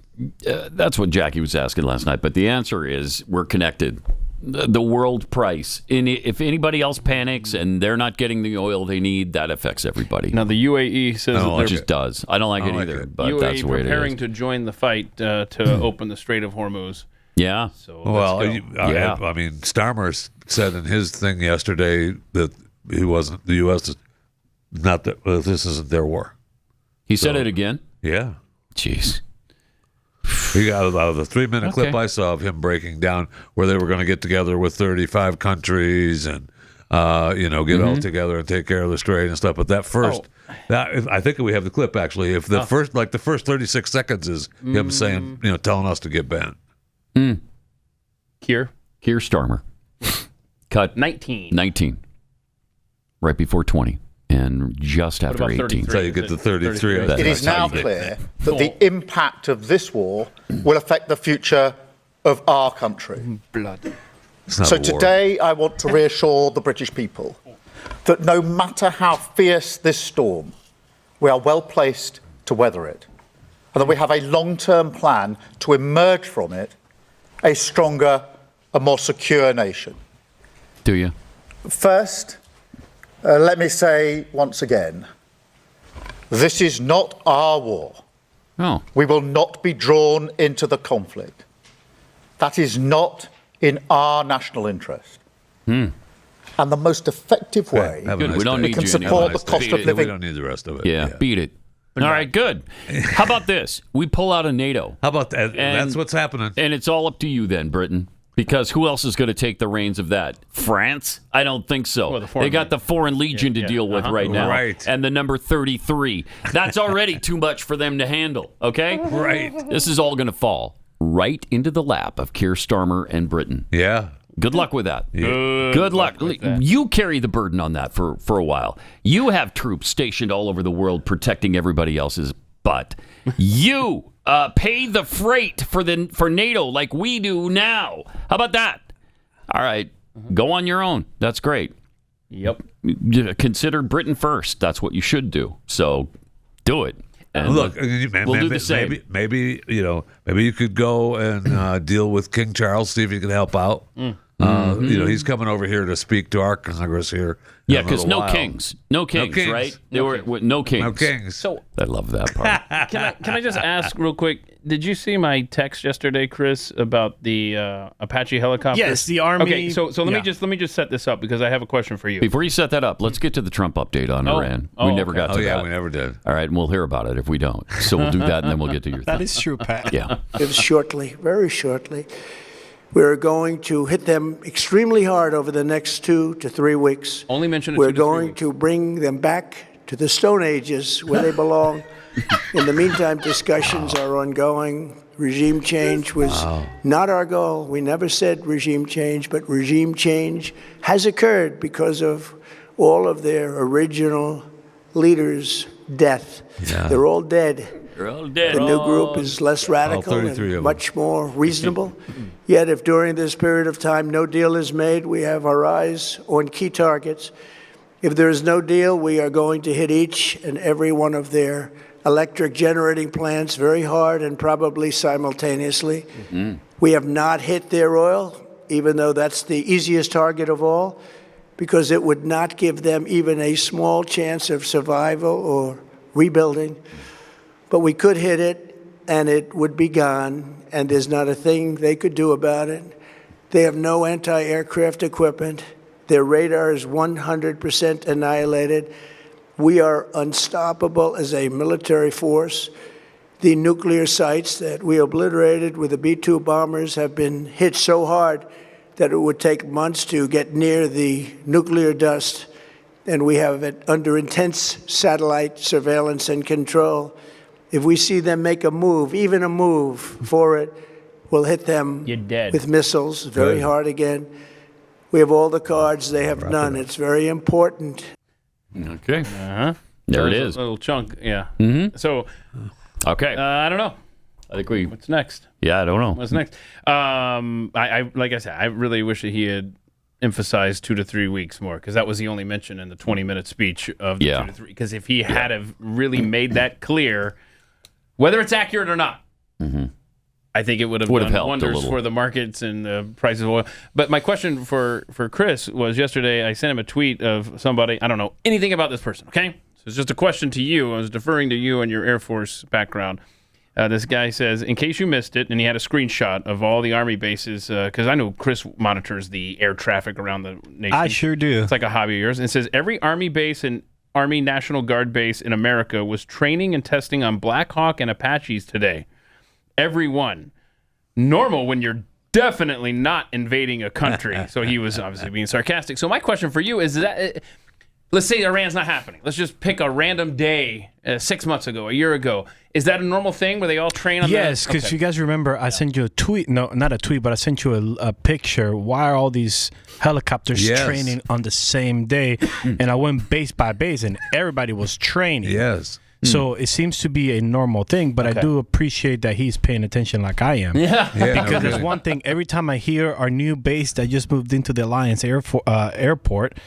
That's what Jackie was asking last night. But the answer is we're connected. The world price. If anybody else panics and they're not getting the oil they need, that affects everybody. Now, the UAE says it just does. I don't like it either, but UAE that's the way it is. preparing to join the fight to open the Strait of Hormuz. Yeah. So I mean, Starmer said in his thing yesterday that he wasn't. The U.S. is not that. This isn't their war. He said it again. Yeah. Jeez. He got out of the 3-minute clip I saw of him breaking down where they were going to get together with 35 countries and get all together and take care of the strait and stuff. But that first, I think we have the clip actually. If the first 36 seconds is him saying, telling us to get bent. Keir Starmer. Cut 19. Right before 20. And just after 18. So you get to 33. It is now clear that the impact of this war will affect the future of our country. So today I want to reassure the British people that no matter how fierce this storm, we are well placed to weather it, and that we have a long-term plan to emerge from it a stronger and more secure nation. Do you? First, let me say once again, this is not our war. No. We will not be drawn into the conflict. That is not in our national interest. And the most effective way we can support the cost of living. We don't need the rest of it. Yeah, beat it. All right, good. How about this? We pull out of NATO. How about that? That's what's happening. And it's all up to you then, Britain. Because who else is going to take the reins of that? France? I don't think so. Well, they got the Foreign Legion to deal with right now. Right. And the number 33. That's already too much for them to handle, okay? Right. This is all going to fall right into the lap of Keir Starmer and Britain. Yeah. Good luck with that. Good luck. You carry the burden on that for a while. You have troops stationed all over the world protecting everybody else's butt. You pay the freight for NATO like we do now. How about that? All right. Go on your own. That's great. Yep. Consider Britain first. That's what you should do. So do it. And look, we'll do the same. Maybe you could go and deal with King Charles, see if you can help out. He's coming over here to speak to our Congress here. Yeah, because no kings, right? They were no kings. No kings. So I love that part. Can I just ask real quick? Did you see my text yesterday, Chris, about the Apache helicopter? Yes, the Army. Okay, so let me just set this up because I have a question for you. Before you set that up, let's get to the Trump update on Iran. We never got to that. Yeah, we never did. All right, and we'll hear about it if we don't. So we'll do that, and then we'll get to your. That is true, Pat. Yeah. Shortly, very shortly, we're going to hit them extremely hard over the next 2 to 3 weeks. Only mention it. We're going to bring them back to the Stone Ages where they belong. In the meantime, discussions are ongoing. Regime change was not our goal. We never said regime change, but regime change has occurred because of all of their original leaders' death. Yeah. They're all dead. They're all dead. The new group is less radical and much more reasonable. Yet if during this period of time no deal is made, we have our eyes on key targets. If there is no deal, we are going to hit each and every one of their electric generating plants very hard and probably simultaneously. Mm-hmm. We have not hit their oil, even though that's the easiest target of all, because it would not give them even a small chance of survival or rebuilding. But we could hit it, and it would be gone, and there's not a thing they could do about it. They have no anti-aircraft equipment. Their radar is 100% annihilated. We are unstoppable as a military force. The nuclear sites that we obliterated with the B-2 bombers have been hit so hard that it would take months to get near the nuclear dust, and we have it under intense satellite surveillance and control. If we see them make a move, even a move for it, we'll hit them with missiles very hard again. We have all the cards. They have none. It's very important. Okay. There it is. A little chunk, yeah. Mm-hmm. So, okay. I don't know. I think What's next? Yeah, I don't know. What's next? I like I said, I really wish that he had emphasized 2 to 3 weeks more, because that was the only mention in the 20-minute speech of the 2 to 3. Because if he had have really made that clear, whether it's accurate or not, I think it would have done wonders for the markets and the prices of oil. But my question for Chris was yesterday, I sent him a tweet of somebody, I don't know anything about this person, okay? So it's just a question to you. I was deferring to you and your Air Force background. This guy says, in case you missed it, and he had a screenshot of all the Army bases, because I know Chris monitors the air traffic around the nation. I sure do. It's like a hobby of yours. And it says, every Army base and Army National Guard base in America was training and testing on Black Hawk and Apaches today. Every one. Normal when you're definitely not invading a country. So he was obviously being sarcastic. So my question for you is that... let's say Iran's not happening. Let's just pick a random day 6 months ago, a year ago. Is that a normal thing where they all train on Yes, because you guys remember I sent you a tweet. No, not a tweet, but I sent you a picture. Why are all these helicopters training on the same day? And I went base by base, and everybody was training. Yes. So it seems to be a normal thing, but I do appreciate that he's paying attention like I am. Because there's one thing, every time I hear our new base that just moved into the Alliance airport,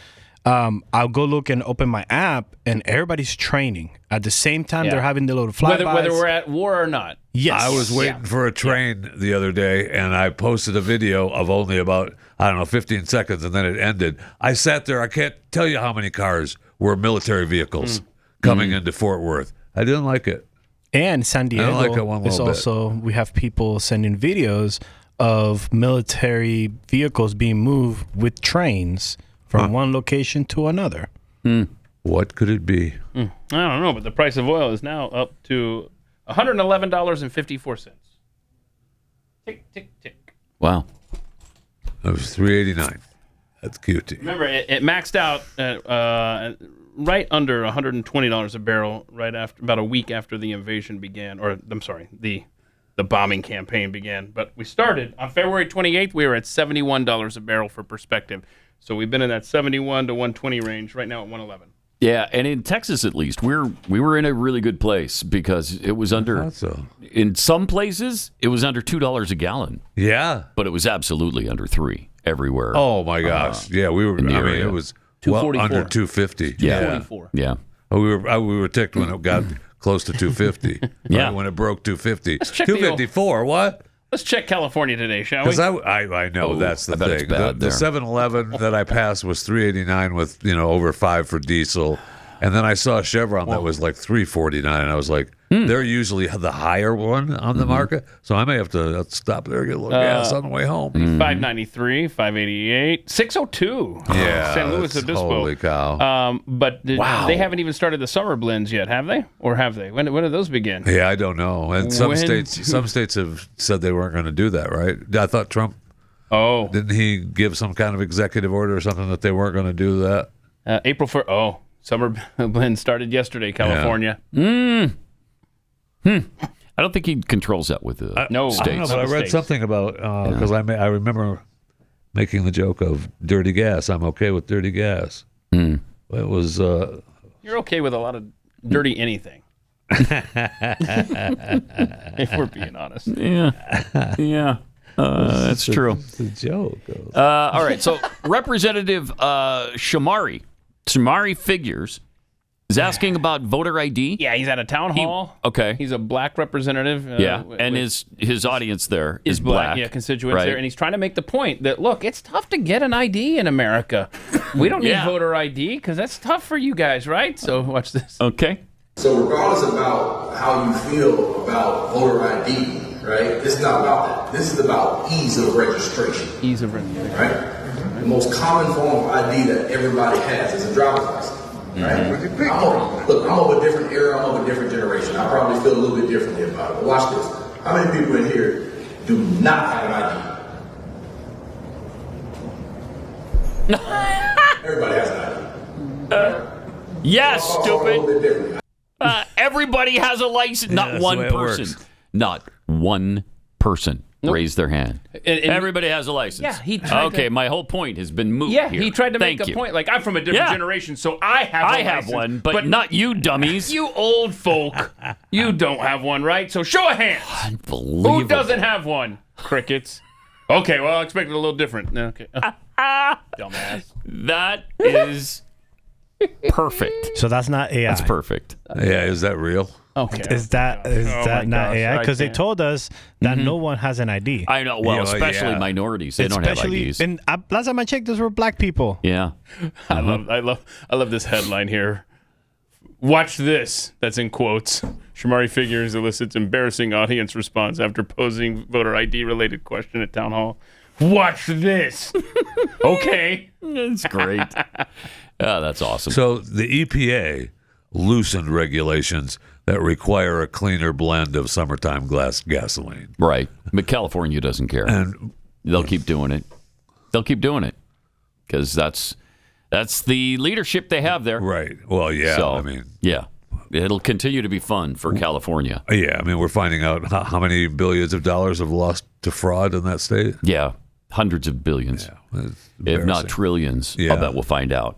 I'll go look and open my app, and everybody's training at the same time. They're having the little flybys. Whether we're at war or not. Yes. I was waiting for a train the other day, and I posted a video of only about, 15 seconds, and then it ended. I sat there. I can't tell you how many cars were military vehicles coming into Fort Worth. I didn't like it. And San Diego is also, we have people sending videos of military vehicles being moved with trains from one location to another. What could it be? I don't know, but the price of oil is now up to $111.54. Tick, tick, tick. Wow. That was $3.89. That's cute. Remember, it maxed out at right under $120 a barrel right after, about a week after the invasion began, or I'm sorry, the bombing campaign began. But we started on February 28th. We were at $71 a barrel for perspective. So we've been in that 71 to 120 range. Right now at 111. Yeah, and in Texas at least, we were in a really good place because it was under. In some places, it was under $2 a gallon. Yeah, but it was absolutely under $3 everywhere. Oh my gosh! Yeah, we were. I mean, it was well under 250. Yeah, yeah. Oh, we were ticked when it got close to 250. Yeah, right, when it broke 250. 254. What? Let's check California today, shall we? Because I know that's the thing. The 7-Eleven that I passed was $3.89 with over $5 for diesel, and then I saw a Chevron that was like $3.49, and I was like, they're usually the higher one on the market, so I may have to stop there and get a little gas on the way home. $5.93, $5.88, $6.02. Yeah, St. Louis Obispo. Holy cow! But they haven't even started the summer blends yet, have they? Or have they? When do those begin? Yeah, I don't know. And some states have said they weren't going to do that, right? I thought Trump. Oh, didn't he give some kind of executive order or something that they weren't going to do that? April 1st. Oh, summer blend started yesterday, California. Yeah. I don't think he controls that with the states. I don't know, but I read something about because I remember making the joke of dirty gas. I'm okay with dirty gas. It was. You're okay with a lot of dirty anything. If we're being honest. Yeah. That's true. It's a joke. All right. So Representative Shomari figures. Is asking about voter ID? Yeah, he's at a town hall. Okay. He's a black representative. And his audience there is black. Yeah, constituents there. And he's trying to make the point that, look, it's tough to get an ID in America. We don't need voter ID because that's tough for you guys, right? So watch this. Okay. So regardless about how you feel about voter ID, right, this is not about that. This is about ease of registration. Ease of registration. Right? The most common form of ID that everybody has is a driver's license. Right? I'm of a different era, I'm of a different generation. I probably feel a little bit differently about it. But watch this. How many people in here do not have an ID? Everybody has an ID. Yes, stupid. Everybody has a license. Not one person. Not one person. Raise their hand. And everybody has a license. Yeah, he tried my whole point has been moot here. he tried to make a point. Like, I'm from a different generation, so I have one, but not you dummies. You old folk. You don't have one, right? So show of hands. Unbelievable. Who doesn't have one? Crickets. Okay, well, I expected a little different. Okay. Dumbass. That is perfect. So that's not AI. That's perfect. Yeah, is that real? Okay. Is that not AI? Because they told us that no one has an ID. I know. Well, especially minorities. They don't have IDs. And last time I checked, those were black people. Yeah. I love this headline here. Watch this. That's in quotes. Shomari figures elicits embarrassing audience response after posing voter ID related question at town hall. Watch this. Okay. That's great. That's awesome. So the EPA loosened regulations that require a cleaner blend of summertime gasoline. Right. But California doesn't care. And they'll keep doing it. They'll keep doing it because that's the leadership they have there. Right. Well, yeah. So, I mean, yeah. It'll continue to be fun for California. Yeah. I mean, we're finding out how many billions of dollars have lost to fraud in that state. Yeah. Hundreds of billions, if not trillions. Yeah. I'll bet we'll find out.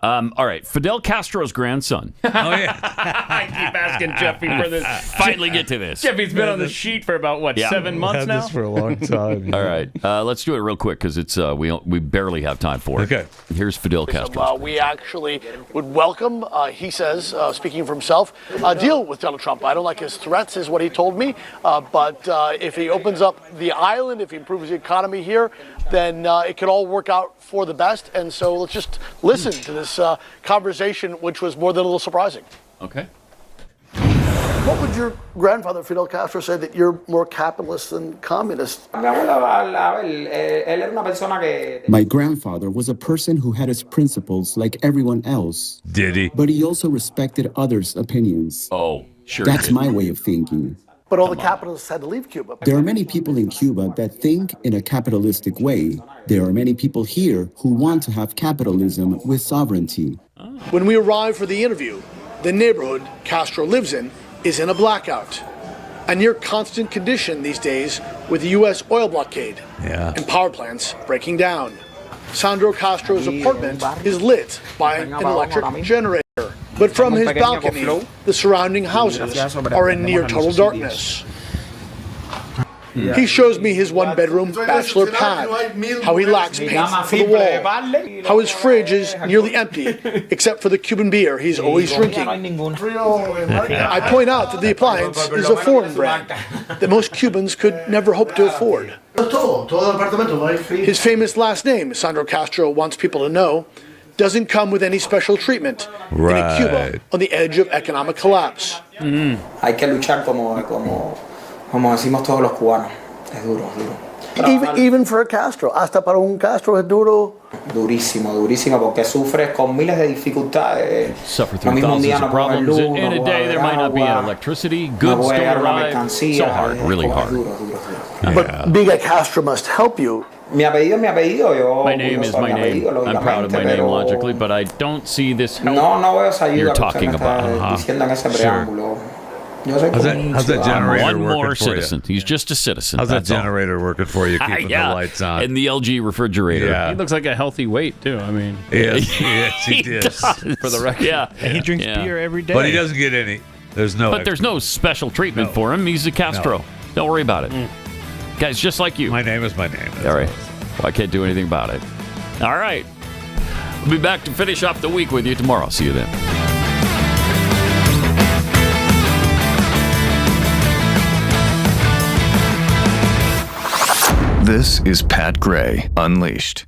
All right, Fidel Castro's grandson. Oh, yeah. I keep asking Jeffy for this. Finally get to this. Jeffy's been on the sheet for about, 7 months now? This for a long time. Yeah. All right, let's do it real quick because it's we barely have time for it. Okay. Here's Fidel Castro. We actually would welcome, he says, speaking for himself, a deal with Donald Trump. I don't like his threats, is what he told me. But if he opens up the island, if he improves the economy here, then it could all work out for the best. And so let's just listen to this conversation, which was more than a little surprising. Okay. What would your grandfather, Fidel Castro, say that you're more capitalist than communist? My grandfather was a person who had his principles like everyone else. Did he? But he also respected others' opinions. Oh, sure. That's my way of thinking. But all the capitalists had to leave Cuba. There are many people in Cuba that think in a capitalistic way. There are many people here who want to have capitalism with sovereignty. When we arrived for the interview, the neighborhood Castro lives in is in a blackout. A near constant condition these days with the U.S. oil blockade and power plants breaking down. Sandro Castro's apartment is lit by an electric generator. But from his balcony, the surrounding houses are in near total darkness. He shows me his one-bedroom bachelor pad, how he lacks paint for the wall, how his fridge is nearly empty, except for the Cuban beer he's always drinking. I point out that the appliance is a foreign brand that most Cubans could never hope to afford. His famous last name, Sandro Castro wants people to know, doesn't come with any special treatment in a Cuba on the edge of economic collapse. Hay que luchar como decimos todos los cubanos. Es duro, es duro. Even for a Castro, hasta para un Castro es duro. Durísimo, porque sufres con miles de dificultades. Suffer through thousands of problems. In a day, there might not be electricity, goods don't arrive. So hard, really hard. But being a Castro must help you. Mi apellido. My name is my name. I'm proud of my name, logically, but I don't see this help you're talking about. Sure. How's that generator One more working for citizen. you? He's just a citizen. How's that generator working for you, keeping the lights on? And the LG refrigerator. Yeah. He looks like a healthy weight, too. I mean, yes, he does. For the record. Yeah. And he drinks beer every day. But he doesn't get any. There's no special treatment for him. He's a Castro. No. Don't worry about it. Guys, just like you. My name is my name. All right. Well, I can't do anything about it. All right. We'll be back to finish off the week with you tomorrow. See you then. This is Pat Gray Unleashed.